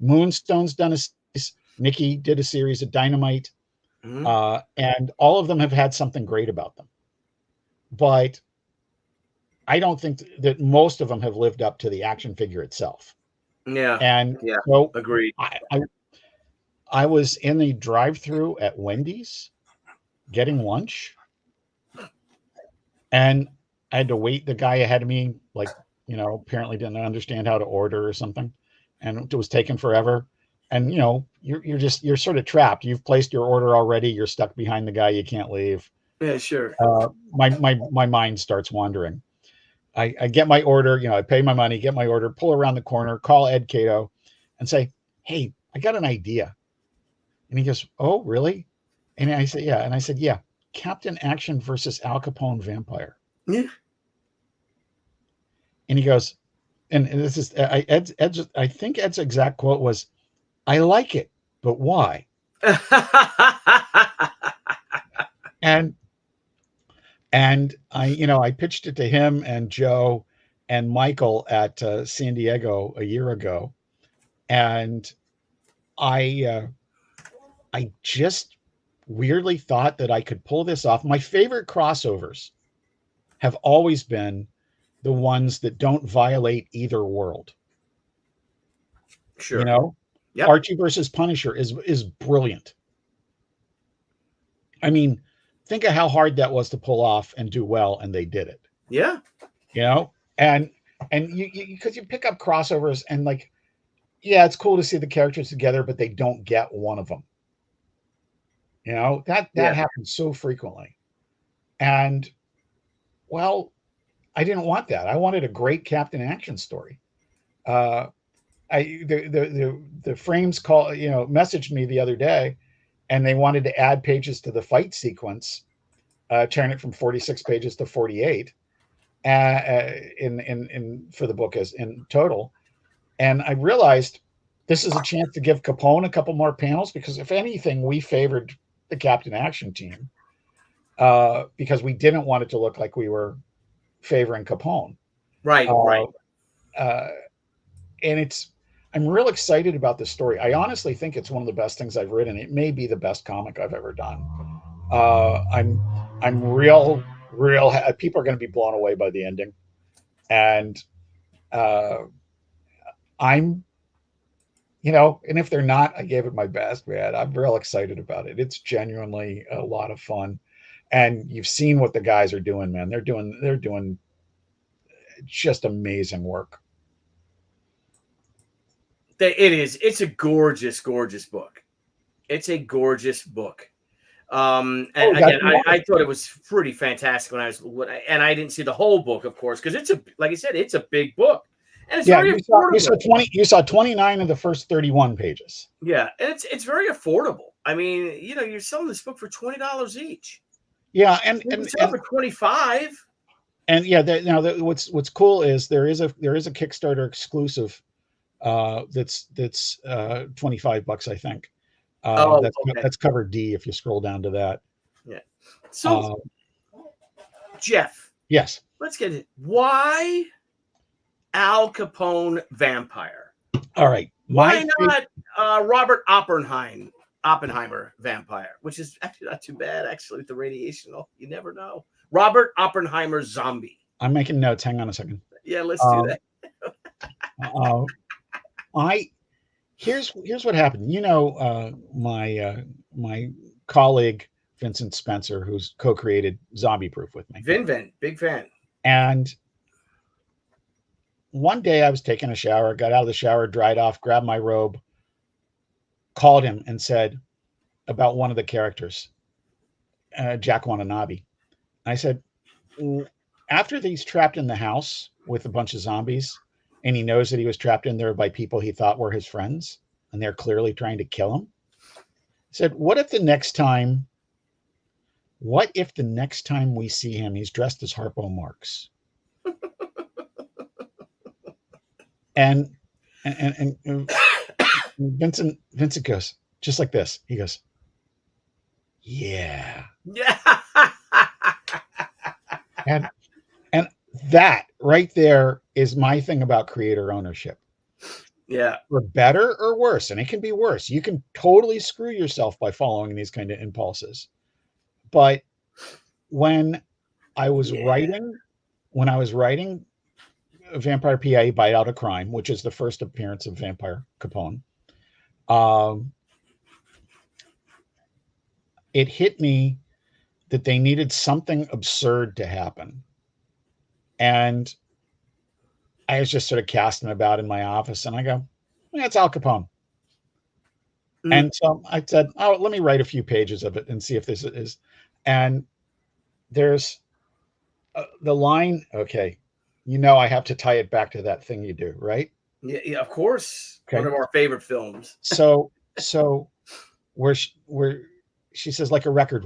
Moonstone's done a series. Nikki did a series of Dynamite, and all of them have had something great about them. But I don't think that most of them have lived up to the action figure itself. Yeah. And so agreed. I was in the drive-thru at Wendy's getting lunch, and I had to wait. The guy ahead of me, like, you know, apparently didn't understand how to order or something, and it was taking forever. And, you know, you're sort of trapped. You've placed your order already. You're stuck behind the guy. You can't leave. Yeah, sure. My mind starts wandering. I get my order, you know, I pay my money, get my order, pull around the corner, call Ed Cato and say, "Hey, I got an idea." And he goes, "Oh, really?" And I said, "Yeah." And I said, "Yeah, Captain Action versus Al Capone vampire. Yeah. And he goes, and this is Ed's, I think Ed's exact quote was, "I like it, but why?" and I pitched it to him and Joe and Michael at San Diego a year ago, and I just weirdly thought that I could pull this off. My favorite crossovers have always been the ones that don't violate either world. Sure. Yep. Archie versus Punisher is brilliant. I mean, think of how hard that was to pull off and do well, and they did it. Yeah. And you because you pick up crossovers and like, yeah, it's cool to see the characters together, but they don't get one of them. That happens so frequently. And well, I didn't want that. I wanted a great Captain Action story. The Frames messaged me the other day, and they wanted to add pages to the fight sequence, turn it from 46 pages to 48, for the book as in total. And I realized this is a chance to give Capone a couple more panels, because if anything, we favored the Captain Action team because we didn't want it to look like we were favoring Capone. Right. And I'm real excited about this story. I honestly think it's one of the best things I've written. It may be the best comic I've ever done. I'm real people are going to be blown away by the ending. And and if they're not, I gave it my best, man. I'm real excited about it. It's genuinely a lot of fun. And you've seen what the guys are doing, man. They're doing just amazing work. It's a gorgeous, gorgeous book. It's a gorgeous book. I thought it was pretty fantastic and I didn't see the whole book, of course, because like I said, it's a big book. And it's very affordable. You saw 29 of the first 31 pages. Yeah, and it's very affordable. I mean, you're selling this book for $20 each. Yeah, and for 25. And yeah, what's cool is there is a Kickstarter exclusive that's $25, I think. That's cover D if you scroll down to that. Yeah. So, Jeff. Yes. Let's get it. Why Al Capone vampire? All right. Why not Robert Oppenheimer vampire? Which is actually not too bad. Actually, with the radiation, you never know. Robert Oppenheimer zombie. I'm making notes. Hang on a second. Yeah, let's do that. Here's what happened. My colleague Vincent Spencer, who's co-created Zombie Proof with me. Vin, big fan. And one day I was taking a shower, got out of the shower, dried off, grabbed my robe, called him and said about one of the characters, Jack Watanabe. I said, after he's trapped in the house with a bunch of zombies, and he knows that he was trapped in there by people he thought were his friends, and they're clearly trying to kill him. I said, what if the next time we see him, he's dressed as Harpo Marx? and Vincent goes, just like this. He goes, yeah. and that right there is my thing about creator ownership. Yeah. For better or worse, and it can be worse. You can totally screw yourself by following these kind of impulses. But when I was writing Vampire PA Bite Out a Crime, which is the first appearance of Vampire Capone, it hit me that they needed something absurd to happen. And I was just sort of casting about in my office, and I go, it's Al Capone. And so I said, let me write a few pages of it and see if this is. And there's the line, okay, I have to tie it back to that thing you do, right? Yeah, of course. Okay. One of our favorite films. So where she says, like a record.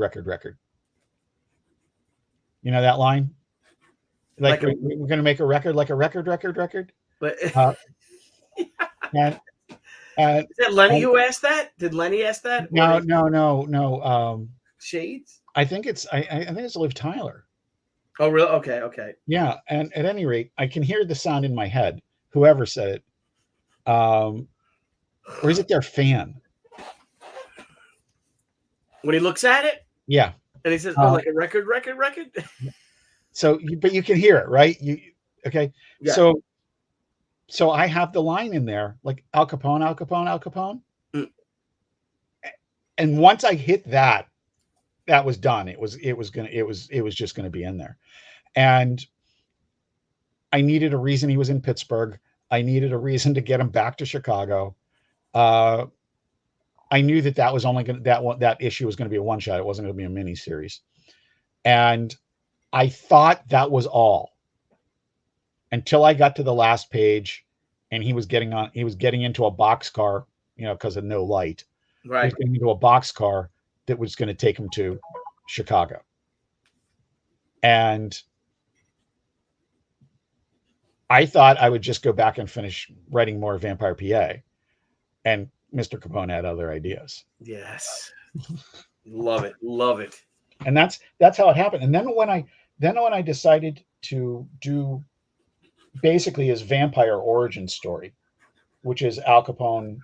You know that line? Like, Like we're going to make a record, like a record. but Uh, and is that Lenny and who asked that? Did Lenny ask that? no. Shades. I think it's Liv Tyler. Oh, really? Okay. Yeah, and at any rate, I can hear the sound in my head. Whoever said it, or is it their fan? When he looks at it, Yeah, and he says, "Oh, like a record." So, but you can hear it, right? Okay? Yeah. So I have the line in there, like Al Capone. Mm. And once I hit that was done. It was just gonna be in there. And I needed a reason he was in Pittsburgh. I needed a reason to get him back to Chicago. I knew that was only that issue was going to be a one shot. It wasn't going to be a mini series. And I thought that was all until I got to the last page and he was getting into a boxcar, because of no light. Right. He was getting into a boxcar that was going to take him to Chicago. And I thought I would just go back and finish writing more Vampire PA. And Mr. Capone had other ideas. Yes. Love it. And that's how it happened. And then when I decided to do basically his vampire origin story, which is Al Capone,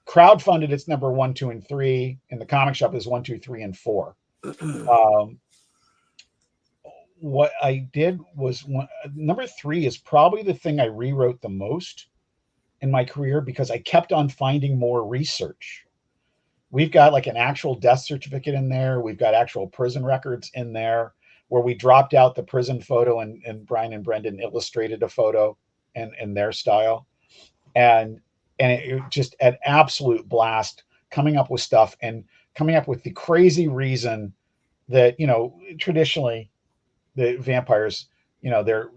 crowdfunded its number 1, 2, and 3. In the comic shop is 1, 2, 3, and 4. What I did was number 3 is probably the thing I rewrote the most in my career because I kept on finding more research. We've got like an actual death certificate in there. We've got actual prison records in there where we dropped out the prison photo and Brian and Brendan illustrated a photo in their style. And it just an absolute blast coming up with stuff and coming up with the crazy reason that, traditionally the vampires, they're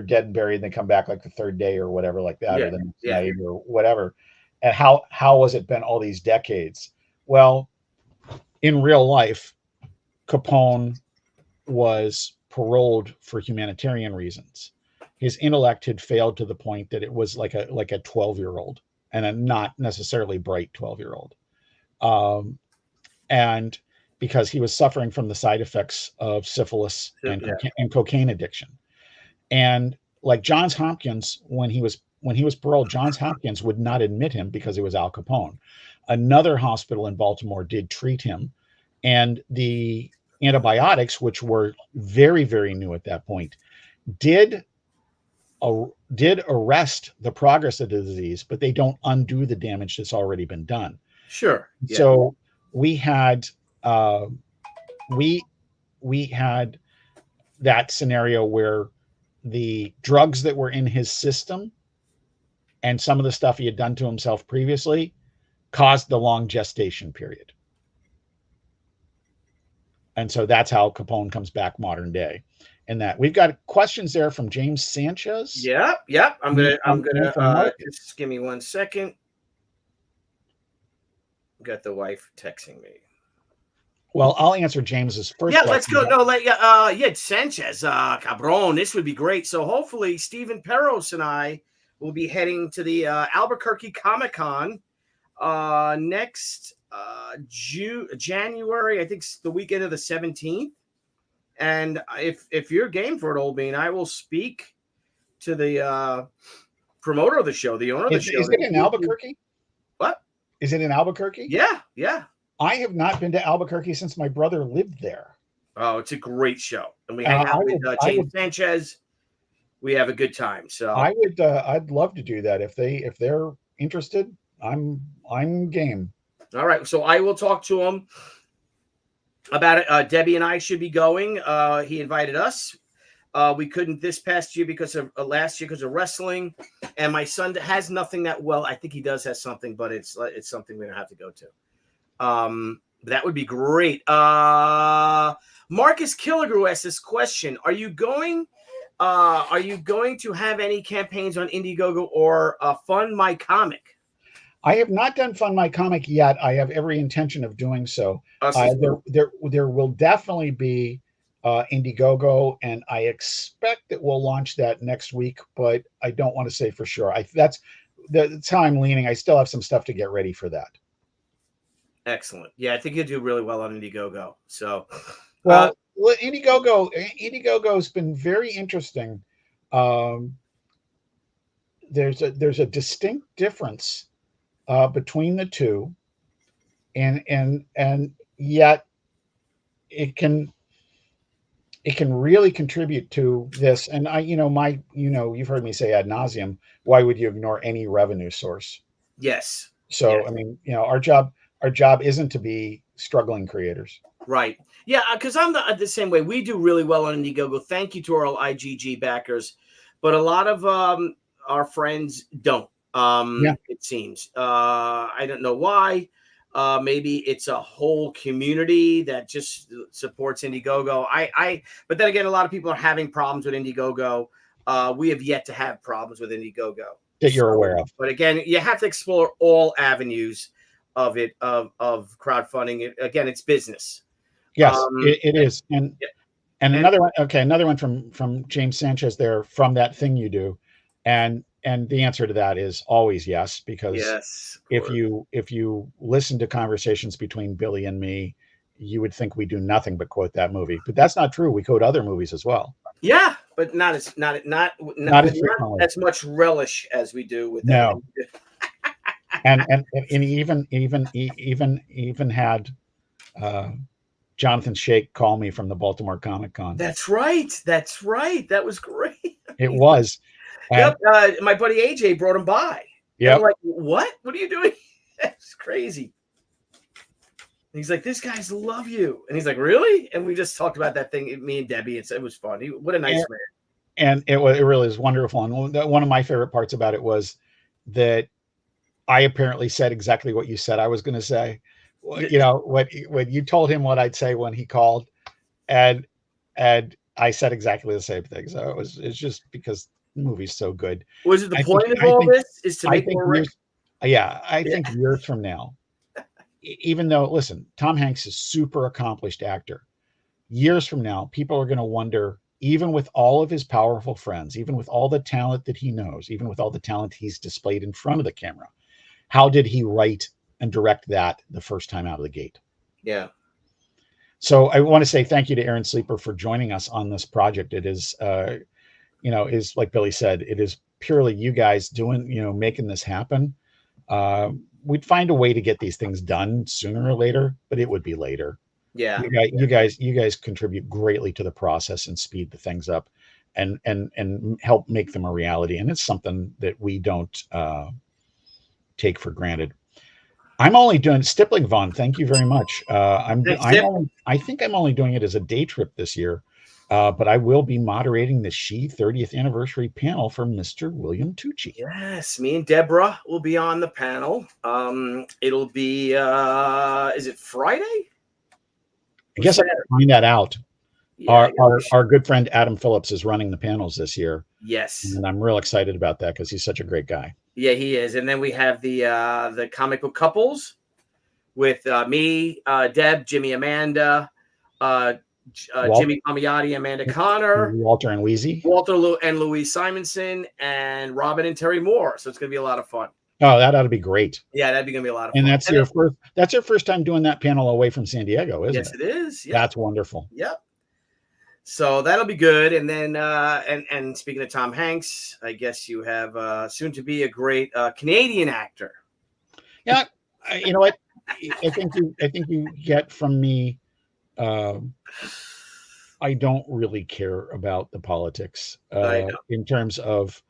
dead and buried and they come back like the third day or whatever like that, or the next night or whatever. And how has it been all these decades? Well, in real life, Capone was paroled for humanitarian reasons. His intellect had failed to the point that it was like a 12-year-old and a not necessarily bright 12-year-old. And because he was suffering from the side effects of syphilis and cocaine addiction. And like Johns Hopkins, when he was paroled, Johns Hopkins would not admit him because it was Al Capone. Another hospital in Baltimore did treat him, and the antibiotics, which were very, very new at that point, did arrest the progress of the disease, but they don't undo the damage that's already been done. Sure. Yeah. So we had we had that scenario where the drugs that were in his system and some of the stuff he had done to himself previously caused the long gestation period. And so that's how Capone comes back modern day. And that we've got questions there from James Sanchez. Yep. I'm gonna just give me 1 second. Got the wife texting me. Well, I'll answer James's first. Yeah, let's go. No, Sanchez, Cabron. This would be great. So hopefully, Stephen Peros and I will be heading to the Albuquerque Comic Con next January. I think it's the weekend of the 17th. And if you're game for it, Old Bean, I will speak to the promoter of the show, the owner of the show. Is it in Albuquerque? What? Is it in Albuquerque? Yeah. I have not been to Albuquerque since my brother lived there. Oh, it's a great show, and we hang out with James Sanchez. We have a good time. So I'd love to do that if they're interested. I'm game. All right, so I will talk to him about it. Debbie and I should be going. He invited us. We couldn't this past year because of last year because of wrestling, and my son has nothing that well. I think he does have something, but it's something we don't have to go to. That would be great. Marcus Killigrew asked this question: Are you going to have any campaigns on Indiegogo or Fund My Comic? I have not done Fund My Comic yet. I have every intention of doing so. There will definitely be Indiegogo, and I expect that we'll launch that next week, but I don't want to say for sure. That's how I'm leaning. I still have some stuff to get ready for that. Excellent. Yeah, I think you do really well on Indiegogo. So, well, Indiegogo's been very interesting. There's a distinct difference between the two, and yet it can really contribute to this. And you've heard me say ad nauseum, why would you ignore any revenue source? Yes. So, yes. I mean, our job isn't to be struggling creators. Right. Yeah, because I'm the same way. We do really well on Indiegogo. Thank you to our IGG backers. But a lot of our friends don't, it seems. I don't know why. Maybe it's a whole community that just supports Indiegogo. But then again, a lot of people are having problems with Indiegogo. We have yet to have problems with Indiegogo that you're aware of. But again, you have to explore all avenues of crowdfunding. Again, it's business. Yes, it is. And yeah. another one. Okay, another one from James Sanchez there, from that thing you do, and the answer to that is always yes, because if you listen to conversations between Billy and me, you would think we do nothing but quote that movie, but that's not true. We quote other movies as well. Yeah, but not as much relish as we do with that. No. and even had Jonathan Shake call me from the Baltimore Comic Con. That's right. That was great. It was. Yep. My buddy AJ brought him by. Yeah. I'm like, what? What are you doing? That's crazy. And he's like, these guys love you. And he's like, really? And we just talked about that thing. Me and Debbie. It was fun. What a nice man. And it really is wonderful. And one of my favorite parts about it was that I apparently said exactly what you said I was going to say. When you told him what I'd say when he called, and I said exactly the same thing. So it's just because the movie's so good. Was it the point of all this is to make more rich? I think years from now, even though, listen, Tom Hanks is a super accomplished actor. Years from now, people are going to wonder, even with all of his powerful friends, even with all the talent that he knows, even with all the talent he's displayed in front of the camera, how did he write and direct that the first time out of the gate? Yeah. So I want to say thank you to Aaron Sleeper for joining us on this project. It is, is like Billy said, it is purely you guys doing, making this happen. We'd find a way to get these things done sooner or later, but it would be later. Yeah. You guys contribute greatly to the process and speed the things up and help make them a reality. And it's something that we don't take for granted. I'm only doing stippling, Vaughn. Thank you very much. I think I'm only doing it as a day trip this year, but I will be moderating the She 30th anniversary panel for Mr. William Tucci. Yes, me and Deborah will be on the panel. It'll be is it Friday? I guess I got to find that out. Yeah, our good friend Adam Phillips is running the panels this year. Yes, and I'm real excited about that because he's such a great guy. Yeah, he is. And then we have the comic book couples with me, Deb, Jimmy, Amanda, Jimmy Palmiotti, Amanda Connor, Walter and Wheezy, Walter and Louise Simonson, and Robin and Terry Moore. So it's going to be a lot of fun. Oh, that ought to be great. Yeah, that'd be going to be a lot of fun. And that's your first time doing that panel away from San Diego, isn't it? Yes, it is. Yep. That's wonderful. Yep. So that'll be good. And then, and speaking of Tom Hanks, I guess you have soon to be a great Canadian actor. Yeah, you know what? I think you get from me. I don't really care about the politics in terms of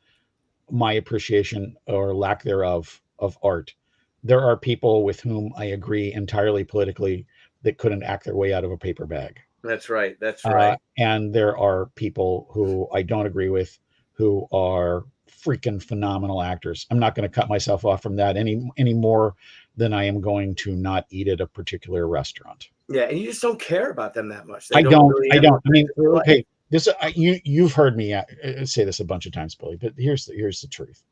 my appreciation or lack thereof of art. There are people with whom I agree entirely politically that couldn't act their way out of a paper bag. That's right. That's right. And there are people who I don't agree with who are freaking phenomenal actors. I'm not going to cut myself off from that any more than I am going to not eat at a particular restaurant. Yeah, and you just don't care about them that much. I don't. I mean, okay, this you've heard me say this a bunch of times, Billy, but here's the truth.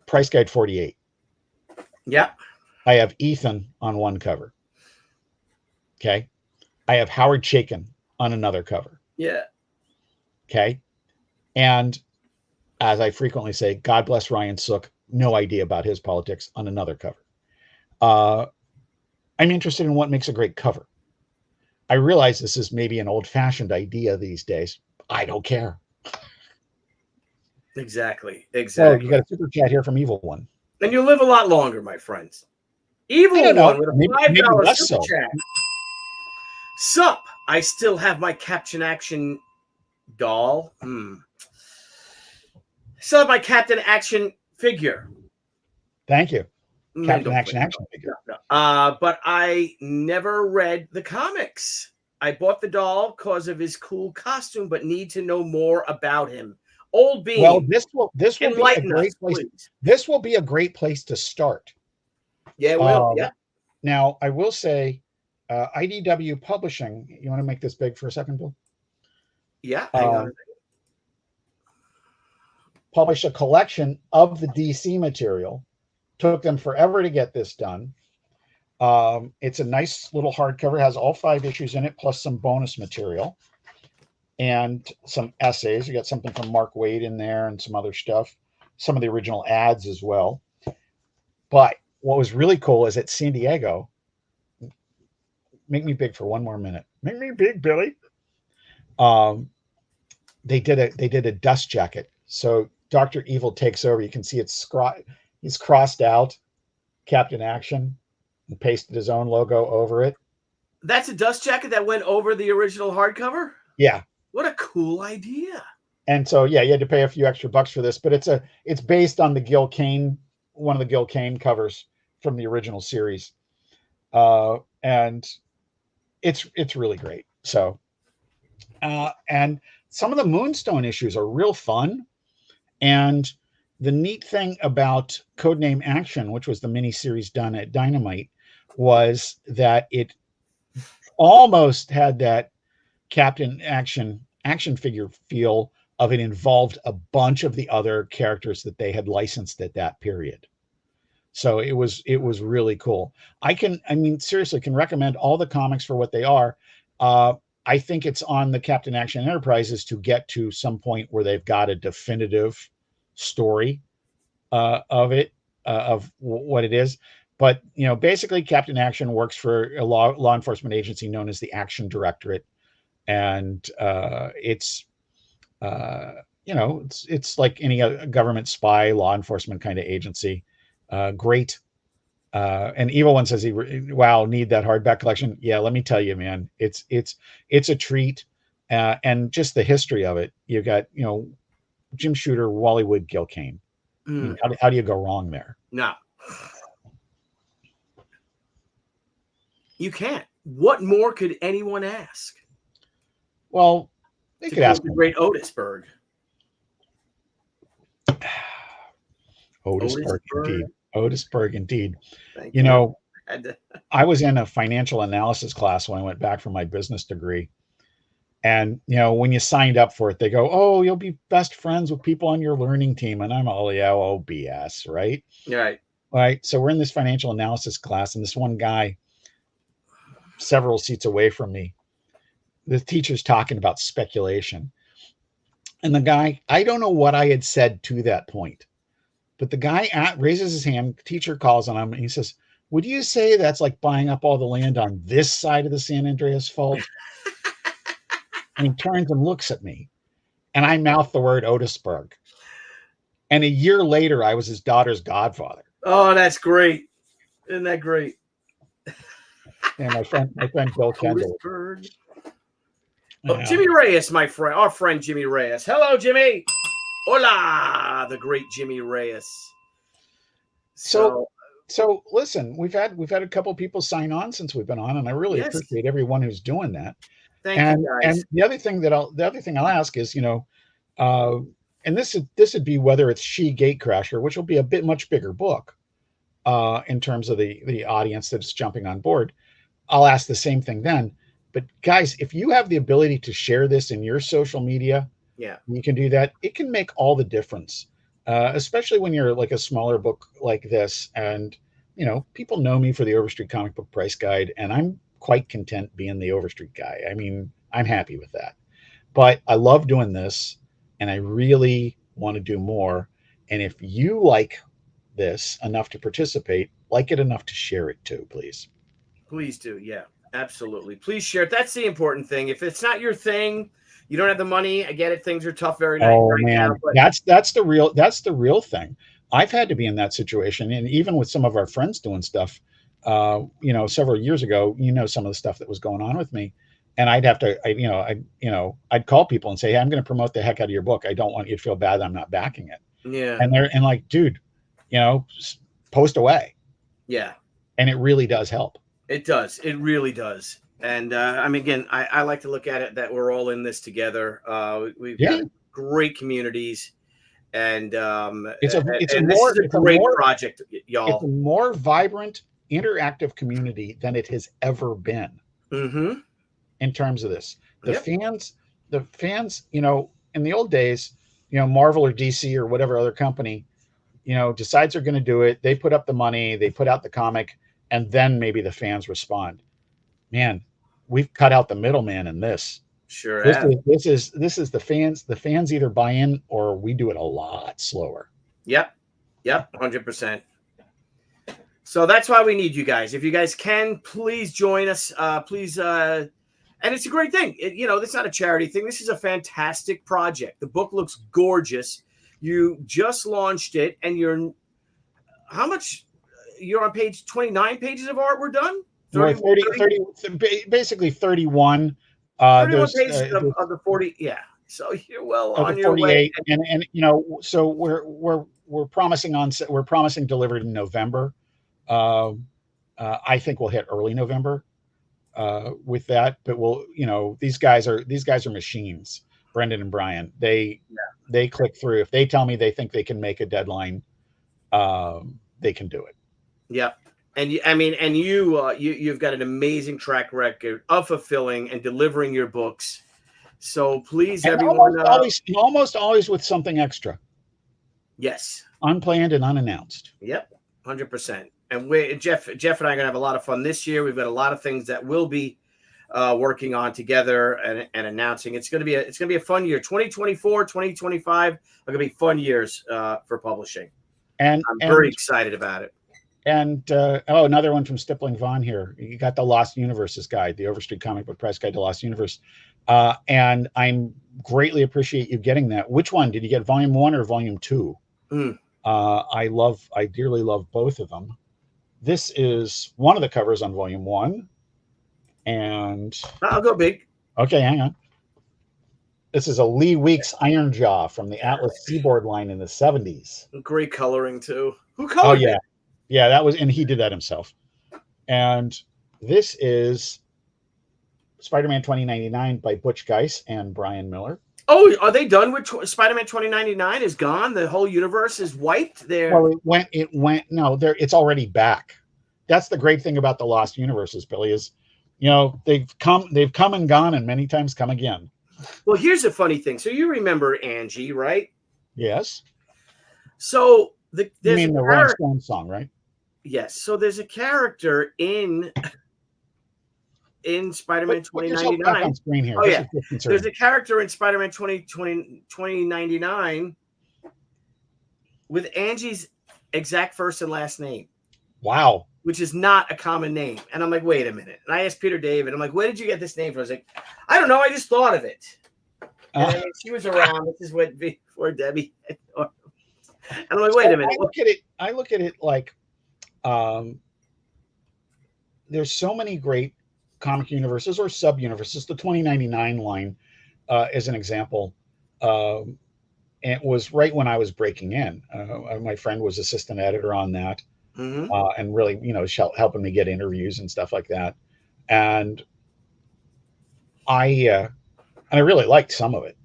Price Guide 48. Yeah. I have Ethan on one cover. Okay. I have Howard Chaykin on another cover. Yeah. Okay. And as I frequently say, God bless Ryan Sook, no idea about his politics, on another cover. I'm interested in what makes a great cover. I realize this is maybe an old-fashioned idea these days. I don't care. Exactly. Oh, you got a super chat here from Evil One. And you live a lot longer, my friends. Evil One with a $5 super chat. Sup, I still have my Captain Action doll. Still have my Captain Action figure. Thank you. Captain Action figure. No. But I never read the comics. I bought the doll because of his cool costume, but need to know more about him. Old Bean. Well, this will be a great place. Please. This will be a great place to start. Yeah, it will. Yeah. Now, I will say, IDW Publishing. You want to make this big for a second, Bill? Yeah. Hang on. Published a collection of the DC material. Took them forever to get this done. It's a nice little hardcover. It has all 5 issues in it, plus some bonus material and some essays. You got something from Mark Waid in there and some other stuff. Some of the original ads as well. But what was really cool is at San Diego. Make me big for one more minute. Make me big, Billy. They did a dust jacket. So Dr. Evil takes over. You can see he's crossed out Captain Action and pasted his own logo over it. That's a dust jacket that went over the original hardcover? Yeah. What a cool idea. And so, yeah, you had to pay a few extra bucks for this, but it's based on the Gil Kane, one of the Gil Kane covers from the original series. And it's really great. So, and some of the Moonstone issues are real fun. And the neat thing about Codename Action, which was the miniseries done at Dynamite, was that it almost had that Captain Action figure feel of it involved a bunch of the other characters that they had licensed at that period. So it was really cool. Seriously, can recommend all the comics for what they are. I think it's on the Captain Action Enterprises to get to some point where they've got a definitive story of it, of what it is. But, basically Captain Action works for a law enforcement agency known as the Action Directorate. And it's like any other government spy law enforcement kind of agency. Great. And Evil One says, need that hardback collection. Yeah, let me tell you, man, it's a treat. And just the history of it. You've got, Jim Shooter, Wally Wood, Gil Kane. How do you go wrong there? No. You can't. What more could anyone ask? Well, they could ask the great Otisburg. Otisburg, indeed. Thank you. I was in a financial analysis class when I went back for my business degree. And, when you signed up for it, they go, oh, you'll be best friends with people on your learning team. And I'm all, BS, right? Right. Right. So we're in this financial analysis class, and this one guy, several seats away from me, the teacher's talking about speculation. And the guy, I don't know what I had said to that point, but the guy raises his hand, teacher calls on him, and he says, would you say that's like buying up all the land on this side of the San Andreas Fault? And he turns and looks at me, and I mouth the word Otisburg. And a year later, I was his daughter's godfather. Oh, that's great. Isn't that great? And my friend Bill Kendall. Oh, Jimmy Reyes, my friend, our friend Jimmy Reyes. Hello, Jimmy. Hola, the great Jimmy Reyes. So listen, we've had a couple people sign on since we've been on, and I really appreciate everyone who's doing that. Thank you, guys. And the other thing I'll ask is, and this would be whether it's She Gatecrasher, which will be a much bigger book in terms of the audience that's jumping on board. I'll ask the same thing then. But guys, if you have the ability to share this in your social media, you can do that. It can make all the difference, especially when you're like a smaller book like this. And, people know me for the Overstreet Comic Book Price Guide, and I'm quite content being the Overstreet guy. I mean, I'm happy with that. But I love doing this, and I really want to do more. And if you like this enough to participate, like it enough to share it too, please. Please do. Yeah, absolutely. Please share it. That's the important thing. If it's not your thing, you don't have the money. I get it. Things are tough right Man, now. But that's the real thing. I've had to be in that situation, and even with some of our friends doing stuff, several years ago, some of the stuff that was going on with me, and I'd have to, I'd call people and say, hey, I'm going to promote the heck out of your book. I don't want you to feel bad that I'm not backing it. Yeah. And like, dude, post away. Yeah. And it really does help. It does. It really does. And again, I like to look at it that we're all in this together. We've got great communities, and it's a great project, y'all. It's a more vibrant, interactive community than it has ever been. Mm-hmm. In terms of this, the fans, in the old days, Marvel or DC or whatever other company, decides they're going to do it. They put up the money, they put out the comic, and then maybe the fans respond. Man, we've cut out the middleman in this. Sure. This is the fans. The fans either buy in or we do it a lot slower. Yep. 100%. So that's why we need you guys. If you guys can, please join us. Please. And it's a great thing. It's not a charity thing. This is a fantastic project. The book looks gorgeous. You just launched it, and you're on page 29 pages of art. We're done. 30, basically 31. 31 pages of the 40. Yeah. So you're well on your way. And so we're promising delivered in November. I think we'll hit early November with that, but these guys are machines. Brendan and Brian, they click through. If they tell me they think they can make a deadline, they can do it. Yeah. And you've got an amazing track record of fulfilling and delivering your books. So please, and everyone, almost always with something extra. Yes. Unplanned and unannounced. Yep. 100%. And Jeff and I are going to have a lot of fun this year. We've got a lot of things that we'll be working on together and announcing. It's going to be a fun year. 2024, 2025 are going to be fun years for publishing. And I'm very excited about it. And another one from Stippling Vaughn here. You got the Lost Universes guide, the Overstreet Comic Book Press Guide to Lost Universe. And I greatly appreciate you getting that. Which one? Did you get volume 1 or volume 2? I dearly love both of them. This is one of the covers on volume 1. And I'll go big. Okay, hang on. This is a Lee Weeks Iron Jaw from the Atlas Seaboard line in the 70s. Great coloring too. Who colored it? Yeah, that was, and he did that himself. And this is Spider-Man 2099 by Butch Geis and Brian Miller. Oh, are they done with Spider-Man 2099? Is gone? The whole universe is wiped there. Well, it's already back. That's the great thing about the Lost Universes, Billy, is, they've come and gone, and many times come again. Well, here's a funny thing. So you remember Angie, right? Yes. So you mean the Rolling Stones song, right? Yes. So there's a character in Spider-Man 2099. On screen here. Oh, yeah. There's a character in Spider-Man 2099 with Angie's exact first and last name. Wow. Which is not a common name. And I'm like, wait a minute. And I asked Peter David, I'm like, where did you get this name from? I was like, I don't know. I just thought of it. And she was around. This is what before Debbie. And I'm like, wait a minute. I look at it like there's so many great comic universes or sub universes. The 2099 line is an example. And it was right when I was breaking in. My friend was assistant editor on that. Mm-hmm. And really, helping me get interviews and stuff like that. And I really liked some of it.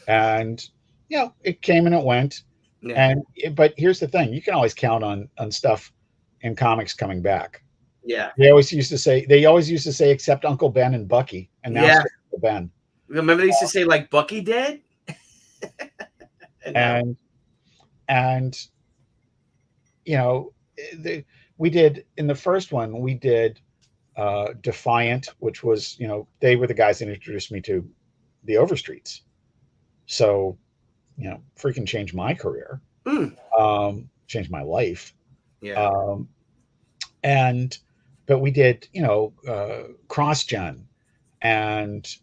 And, it came and it went. Yeah. But here's the thing. You can always count on stuff in comics coming back. Yeah. They always used to say, except Uncle Ben and Bucky. And now it's Uncle Ben. Remember they used to say, like, Bucky dead? and we did, in the first one, we did Defiant, which was, they were the guys that introduced me to the Overstreets. So, freaking changed my career, changed my life. Yeah. But we did, CrossGen and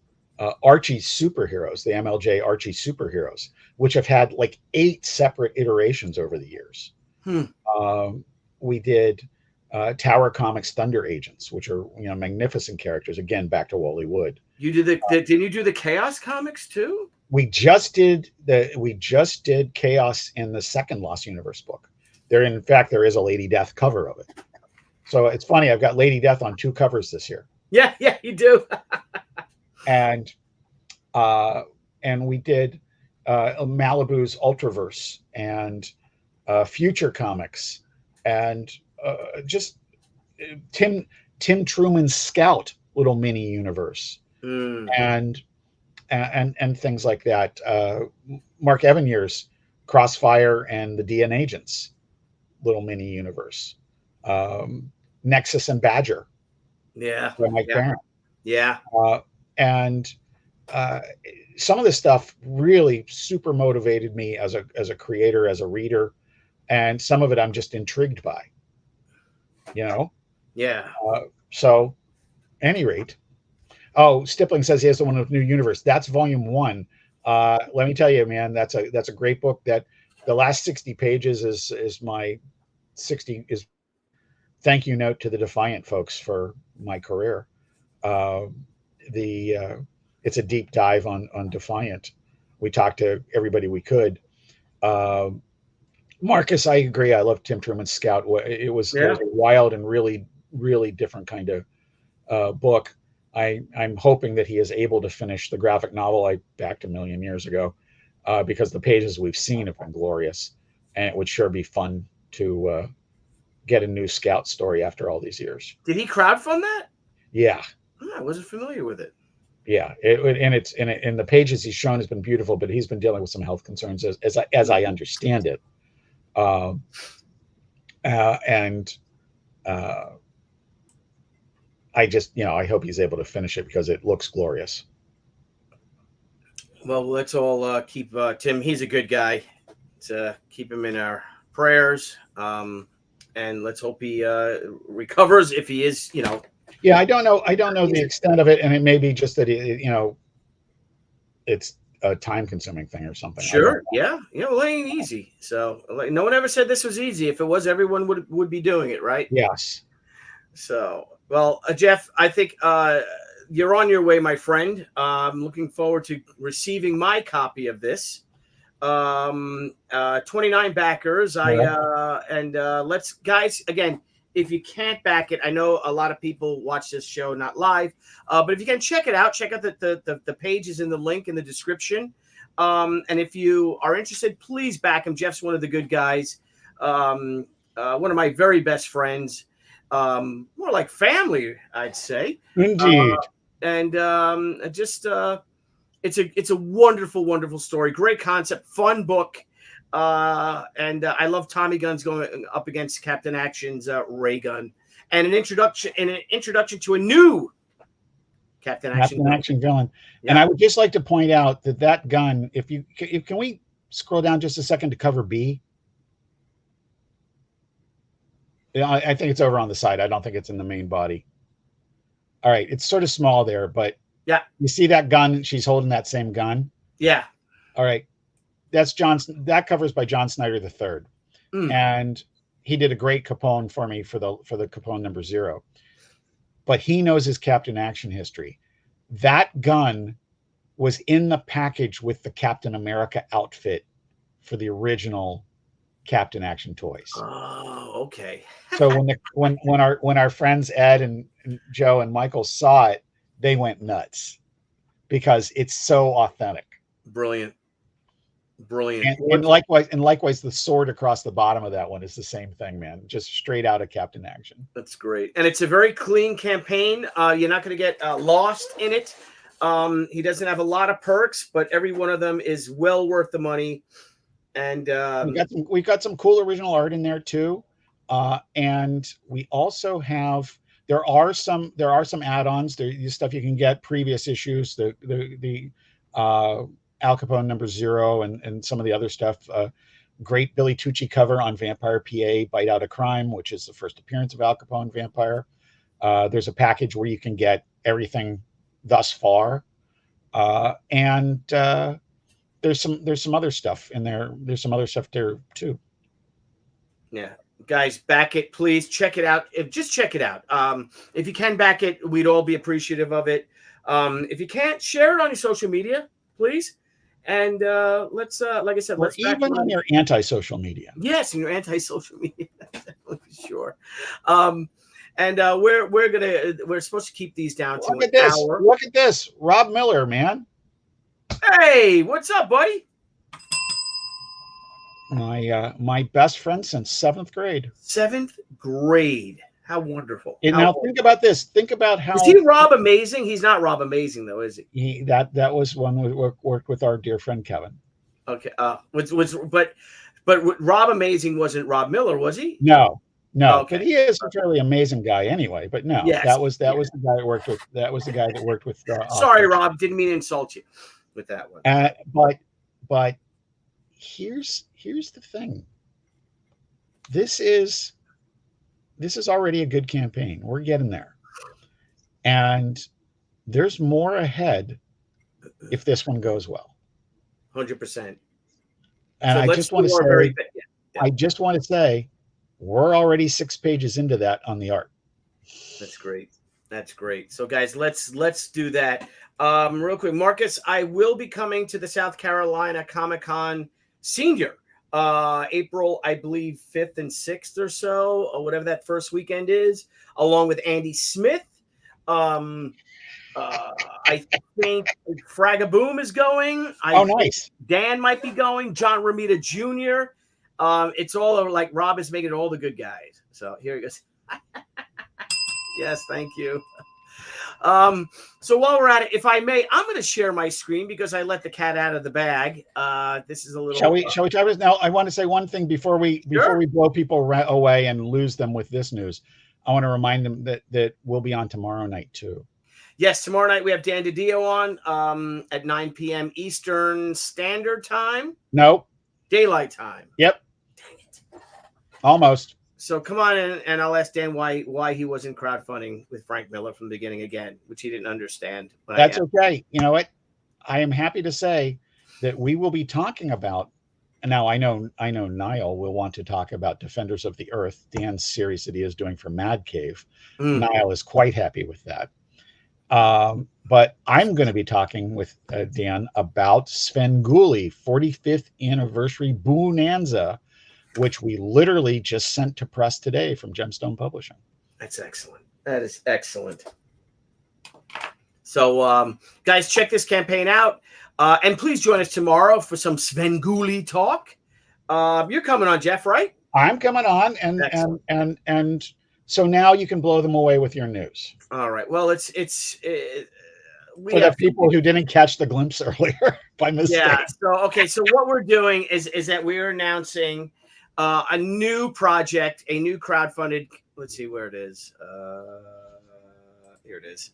Archie Superheroes, the MLJ Archie Superheroes, which have had like 8 separate iterations over the years. We did Tower Comics Thunder Agents, which are magnificent characters. Again, back to Wally Wood. You did didn't you do the Chaos comics too? We just did Chaos in the second Lost Universe book. In fact, there is a Lady Death cover of it. So it's funny. I've got Lady Death on 2 covers this year. Yeah, you do. and we did Malibu's Ultraverse and Future Comics and just Tim Truman's Scout little mini universe and things like that. Mark Evanier's Crossfire and the DN Agents little mini universe. Nexus and Badger. Yeah. By Mike Barron. Yeah. And some of this stuff really super motivated me as a creator, as a reader, and some of it I'm just intrigued by. Yeah. So, any rate. Oh, Stippling says he has the one with New Universe. That's volume 1. Let me tell you, man, that's a great book. That the last 60 pages is my 60 is thank you note to the Defiant folks for my career. It's a deep dive on Defiant. We talked to everybody we could. Marcus, I agree. I love Tim Truman's Scout. It was a wild and really, really different kind of book. I'm hoping that he is able to finish the graphic novel I backed a million years ago, because the pages we've seen have been glorious, and it would sure be fun to get a new Scout story after all these years. Did he crowdfund that? Yeah. I wasn't familiar with it. Yeah, and the pages he's shown has been beautiful, but he's been dealing with some health concerns as I understand it. I just, I hope he's able to finish it because it looks glorious. Well, let's all keep Tim. He's a good guy. To keep him in our prayers. And let's hope he recovers if he is, Yeah, I don't know the extent of it, and it may be just that it's a time-consuming thing or something. Sure, yeah, well, it ain't easy. So, no one ever said this was easy. If it was, everyone would be doing it, right? Yes. So, well, Jeff, I think you're on your way, my friend. I'm looking forward to receiving my copy of this. 29 backers. Let's, guys, again. If you can't back it, I know a lot of people watch this show not live, but if you can check it out, check out the pages in the link in the description. And if you are interested, please back him. Jeff's one of the good guys, one of my very best friends, more like family, I'd say. Indeed. It's a wonderful, wonderful story. Great concept, fun book. I love Tommy Guns going up against Captain Action's ray gun, and an introduction to a new Captain Action villain. Yeah. And I would just like to point out that gun, can we scroll down just a second to cover B? Yeah, I think it's over on the side. I don't think it's in the main body. All right, it's sort of small there, but yeah, you see that gun? She's holding that same gun. Yeah. All right. That covers by John Snyder III. And he did a great Capone for me for the Capone #0. But he knows his Captain Action history. That gun was in the package with the Captain America outfit for the original Captain Action toys. Oh, okay. So when our friends Ed and Joe and Michael saw it, they went nuts because it's so authentic. Brilliant. And likewise, the sword across the bottom of that one is the same thing, man. Just straight out of Captain Action. That's great, and it's a very clean campaign. You're not going to get lost in it. He doesn't have a lot of perks, but every one of them is well worth the money. And we've got some cool original art in there too, and we also have There are some add-ons. There's stuff you can get, previous issues, the Al Capone #0 and some of the other stuff. Great Billy Tucci cover on Vampire PA, Bite Out a Crime, which is the first appearance of Al Capone Vampire. There's a package where you can get everything thus far, and there's some other stuff in there. There's some other stuff there too. Yeah, guys, back it, please. Check it out. Just check it out. If you can back it, we'd all be appreciative of it. If you can't, share it on your social media, please. And let's, like I said, let's even on your anti-social media. Yes, in your anti-social media, sure. And we're supposed to keep these down to an hour. Look at this, Rob Miller, man. Hey, what's up, buddy? My best friend since 7th grade. 7th grade. How wonderful. And now think about this. Think about how. Is he Rob Amazing? He's not Rob Amazing though, is he? That was one we worked with our dear friend Kevin. Okay. But Rob Amazing wasn't Rob Miller, was he? No. Okay. But he is a fairly amazing guy anyway. But no, yes. that was the guy that worked with. That was the guy that worked with. Sorry, Rob. Didn't mean to insult you with that one. But here's the thing. This is already a good campaign. We're getting there. And there's more ahead if this one goes well. 100%. And so I just want to say we're already 6 pages into that on the art. That's great. That's great. So guys, let's do that. Real quick, Marcus, I will be coming to the South Carolina Comic-Con Senior April, I believe 5th and 6th or so, or whatever that first weekend is, along with Andy Smith. I think Fragaboom is going. Nice. Dan might be going. John Romita Jr. It's all like Rob is making all the good guys. So here he goes. Yes, thank you. So while we're at it, if I may, I'm going to share my screen because I let the cat out of the bag. This is a little. Shall we try this now? I want to say one thing before we blow people away and lose them with this news. I want to remind them that we'll be on tomorrow night too. Yes, tomorrow night we have Dan DiDio on at 9 p.m. Eastern Standard Time. Nope. Daylight time. Yep. Dang it. Almost. So come on in, and I'll ask Dan why he wasn't crowdfunding with Frank Miller from the beginning again, which he didn't understand. That's okay. You know what? I am happy to say that we will be talking about. Now I know Niall will want to talk about Defenders of the Earth, Dan's series that he is doing for Mad Cave. Niall is quite happy with that. But I'm going to be talking with Dan about Svengoolie 45th anniversary Bonanza, which we literally just sent to press today from Gemstone Publishing. That's excellent. That is excellent. So, guys, check this campaign out. And please join us tomorrow for some Svengoolie talk. You're coming on, Jeff, right? I'm coming on, and so now you can blow them away with your news. All right. Well, for the people who didn't catch the glimpse earlier by mistake. Yeah. So what we're doing is that we're announcing a new project, a new crowdfunded. Let's see where it is. Here it is.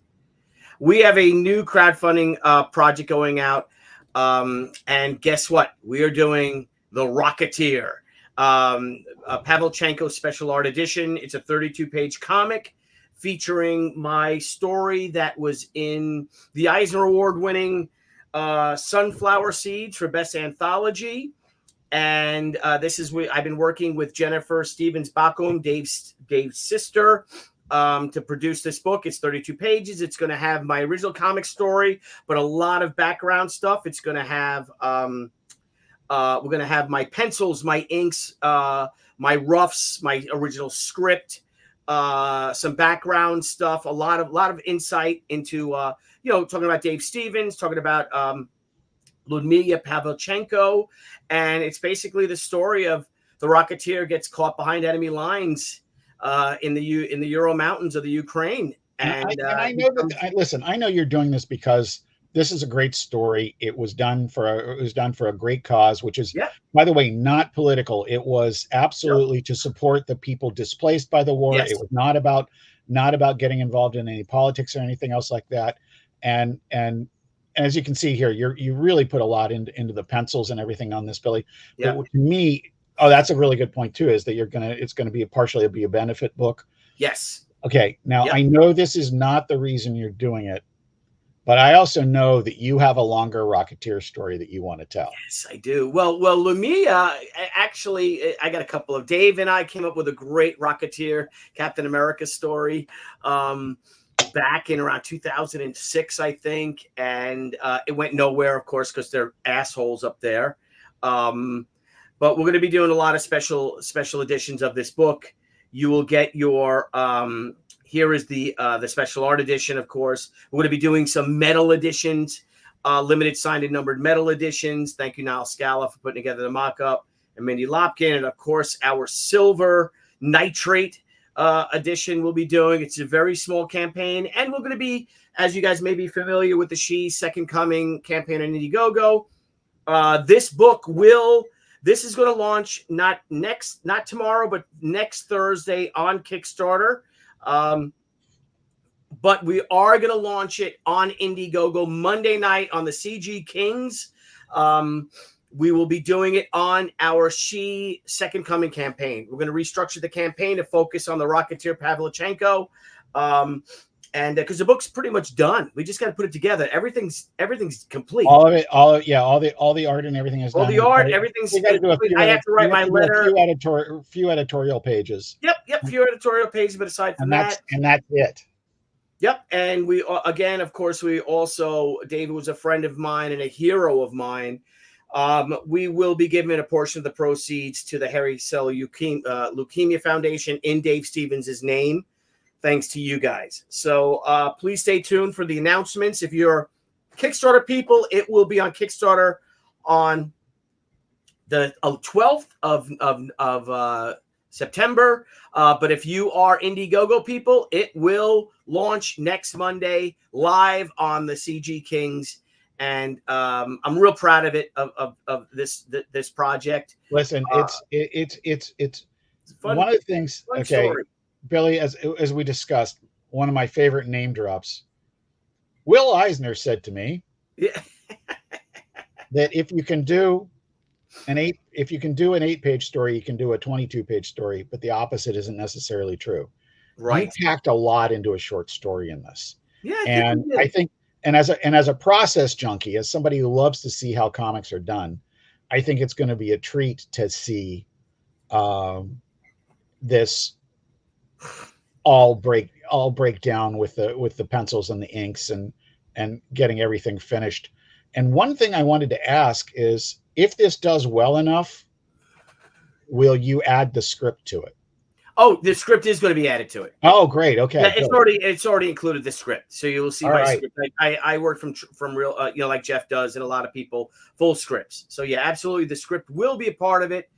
We have a new crowdfunding project going out. And guess what? We are doing The Rocketeer, Pavlichenko Special Art Edition. It's a 32-page comic featuring my story that was in the Eisner Award-winning Sunflower Seeds for Best Anthology. And I've been working with Jennifer Stevens-Backum, Dave's sister, to produce this book. It's 32 pages. It's going to have my original comic story, but a lot of background stuff. It's going to have we're going to have my pencils, my inks, my roughs, my original script, some background stuff, a lot of insight into talking about Dave Stevens, talking about Ludmila Pavlichenko, and it's basically the story of the Rocketeer gets caught behind enemy lines in the Ural Mountains of the Ukraine. And I know that. I know you're doing this because this is a great story. It was done for a great cause, which is, by the way, not political. It was absolutely to support the people displaced by the war. Yes. It was not about not about getting involved in any politics or anything else like that. And as you can see here, you really put a lot into the pencils and everything on this, Billy. Yeah. But to me, oh, that's a really good point too, is that it's going to be partially a benefit book. Yes. Okay. Now, Yep. I know this is not the reason you're doing it, but I also know that you have a longer Rocketeer story that you want to tell. Yes, I do. Well, Lumia, actually, I got a couple of. Dave and I came up with a great Rocketeer Captain America story back in around 2006, I think. And it went nowhere, of course, because they're assholes up there. But we're going to be doing a lot of special editions of this book. You will get your here is the special art edition, of course. We're going to be doing some metal editions, limited signed and numbered metal editions. Thank you, Niall Scala, for putting together the mock-up, and Mindy Lopkin. And, of course, our silver nitrate edition we'll be doing. It's a very small campaign. And we're going to be, as you guys may be familiar with the She Second Coming campaign on Indiegogo, this book this is going to launch not tomorrow, but next Thursday on Kickstarter. But we are going to launch it on Indiegogo Monday night on the CG Kings. We will be doing it on our She Second Coming campaign. We're going to restructure the campaign to focus on the Rocketeer Pavlichenko. And because the book's pretty much done, we just got to put it together. Everything's complete. All the art and everything is done. All the art, everything's complete. I have to write my letter. A few editorial pages. Yep, few editorial pages, but aside from that's it. Yep, and we again, of course, we also, David was a friend of mine and a hero of mine. We will be giving a portion of the proceeds to the Harry Cell Leukemia Foundation in Dave Stevens' name. Thanks to you guys. So please stay tuned for the announcements. If you're Kickstarter people, it will be on Kickstarter on the 12th of September. But if you are Indiegogo people, it will launch next Monday live on the CG Kings. And I'm real proud of it, of this project. Listen, it's fun, one of the things. Fun okay. story. Billy, as we discussed, one of my favorite name drops. Will Eisner said to me that if you can do an 8-page story, you can do a 22-page story, but the opposite isn't necessarily true. Right. You packed a lot into a short story in this. Yeah, I think as a process junkie, as somebody who loves to see how comics are done, I think it's going to be a treat to see this all break down with the pencils and the inks and getting everything finished. And one thing I wanted to ask is, if this does well enough, will you add the script to it? Oh, the script is going to be added to it. Oh, great. Okay. Yeah, it's already included the script. So you'll see my script. I work from real, like Jeff does, and a lot of people, full scripts. So yeah, absolutely. The script will be a part of it.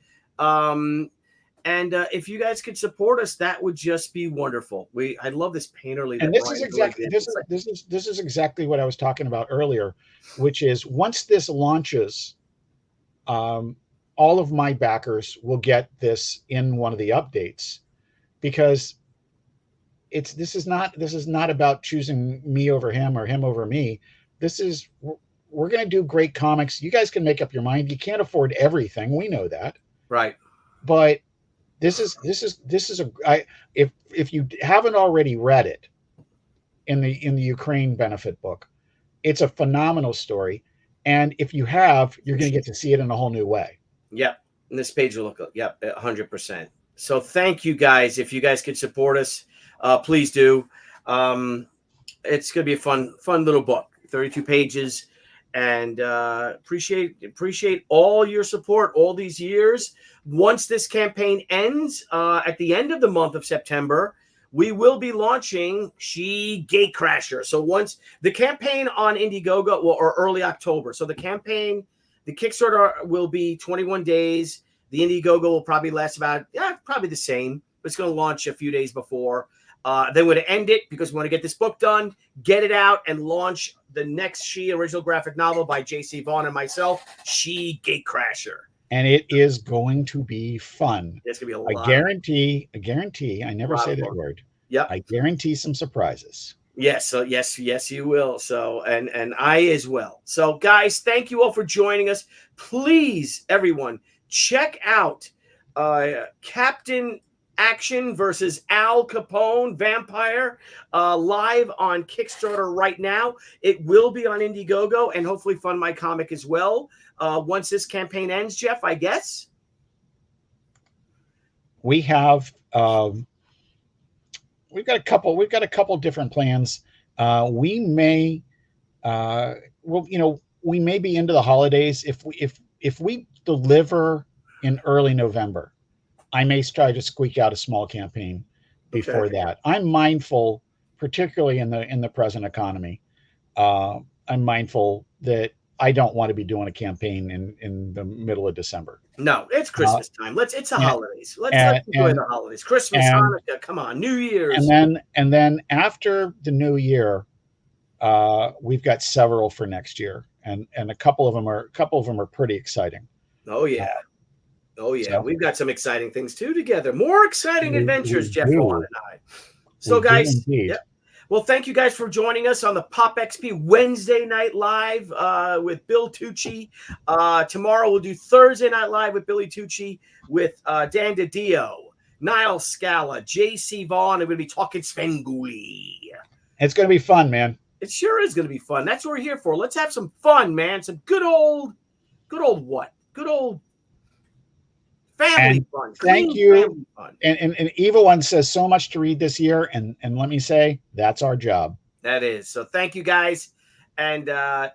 And if you guys could support us, that would just be wonderful. I love this painterly. And this is exactly what I was talking about earlier, which is once this launches, all of my backers will get this in one of the updates, because this is not about choosing me over him or him over me. We're going to do great comics. You guys can make up your mind. You can't afford everything. We know that. Right. But if you haven't already read it in the Ukraine benefit book, it's a phenomenal story. And if you have, you're going to get to see it in a whole new way. Yep. And this page will look, 100%. So thank you guys. If you guys could support us, please do. It's going to be a fun little book, 32 pages. And appreciate all your support all these years. Once this campaign ends at the end of the month of September, we will be launching She Gatecrasher. So once the campaign on Indiegogo, or early October. So the Kickstarter will be 21 days. The Indiegogo will probably last about, probably the same, but it's going to launch a few days before. Then we're going to end it because we want to get this book done, get it out, and launch the next She original graphic novel by J.C. Vaughn and myself, She Gatecrasher. And it is going to be fun. It's going to be a lot. I guarantee, I never say that word. Yep. I guarantee some surprises. Yes, so yes, you will. So and I as well. So guys, thank you all for joining us. Please, everyone, check out Captain Action versus Al Capone Vampire live on Kickstarter right now. It will be on Indiegogo and hopefully Fund My Comic as well. Once this campaign ends, Jeff, I guess. We have we've got a couple different plans. We may we may be into the holidays. If we deliver in early November, I may try to squeak out a small campaign before that. I'm mindful, particularly in the present economy. I'm mindful that I don't want to be doing a campaign in the middle of December. No, it's Christmas time. It's the holidays. Let's enjoy the holidays. Christmas, Hanukkah, come on, New Year's. And then after the new year, we've got several for next year, and a couple of them are pretty exciting. Oh yeah. So, We've got some exciting things too together. More exciting adventures, Jeff Vaughn and I. So we guys, do indeed. Well, thank you guys for joining us on the Pop XP Wednesday Night Live with Bill Tucci. Tomorrow we'll do Thursday Night Live with Billy Tucci with Dan DiDio, Niall Scala, JC Vaughn, and we're going to be talking Svengoolie. It's going to be fun, man. It sure is going to be fun. That's what we're here for. Let's have some fun, man. Some good old what? Good old family fun. Thank you. And Evil One says so much to read this year, and let me say, that's our job. That is. So thank you guys, and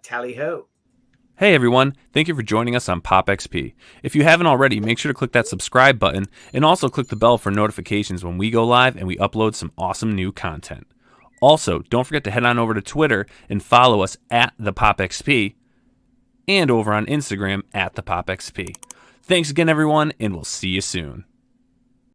tally ho. Hey everyone, thank you for joining us on Pop XP. If you haven't already, make sure to click that subscribe button and also click the bell for notifications when we go live and we upload some awesome new content. Also, don't forget to head on over to Twitter and follow us at the Pop XP and over on Instagram at the Pop XP. Thanks again, everyone, and we'll see you soon.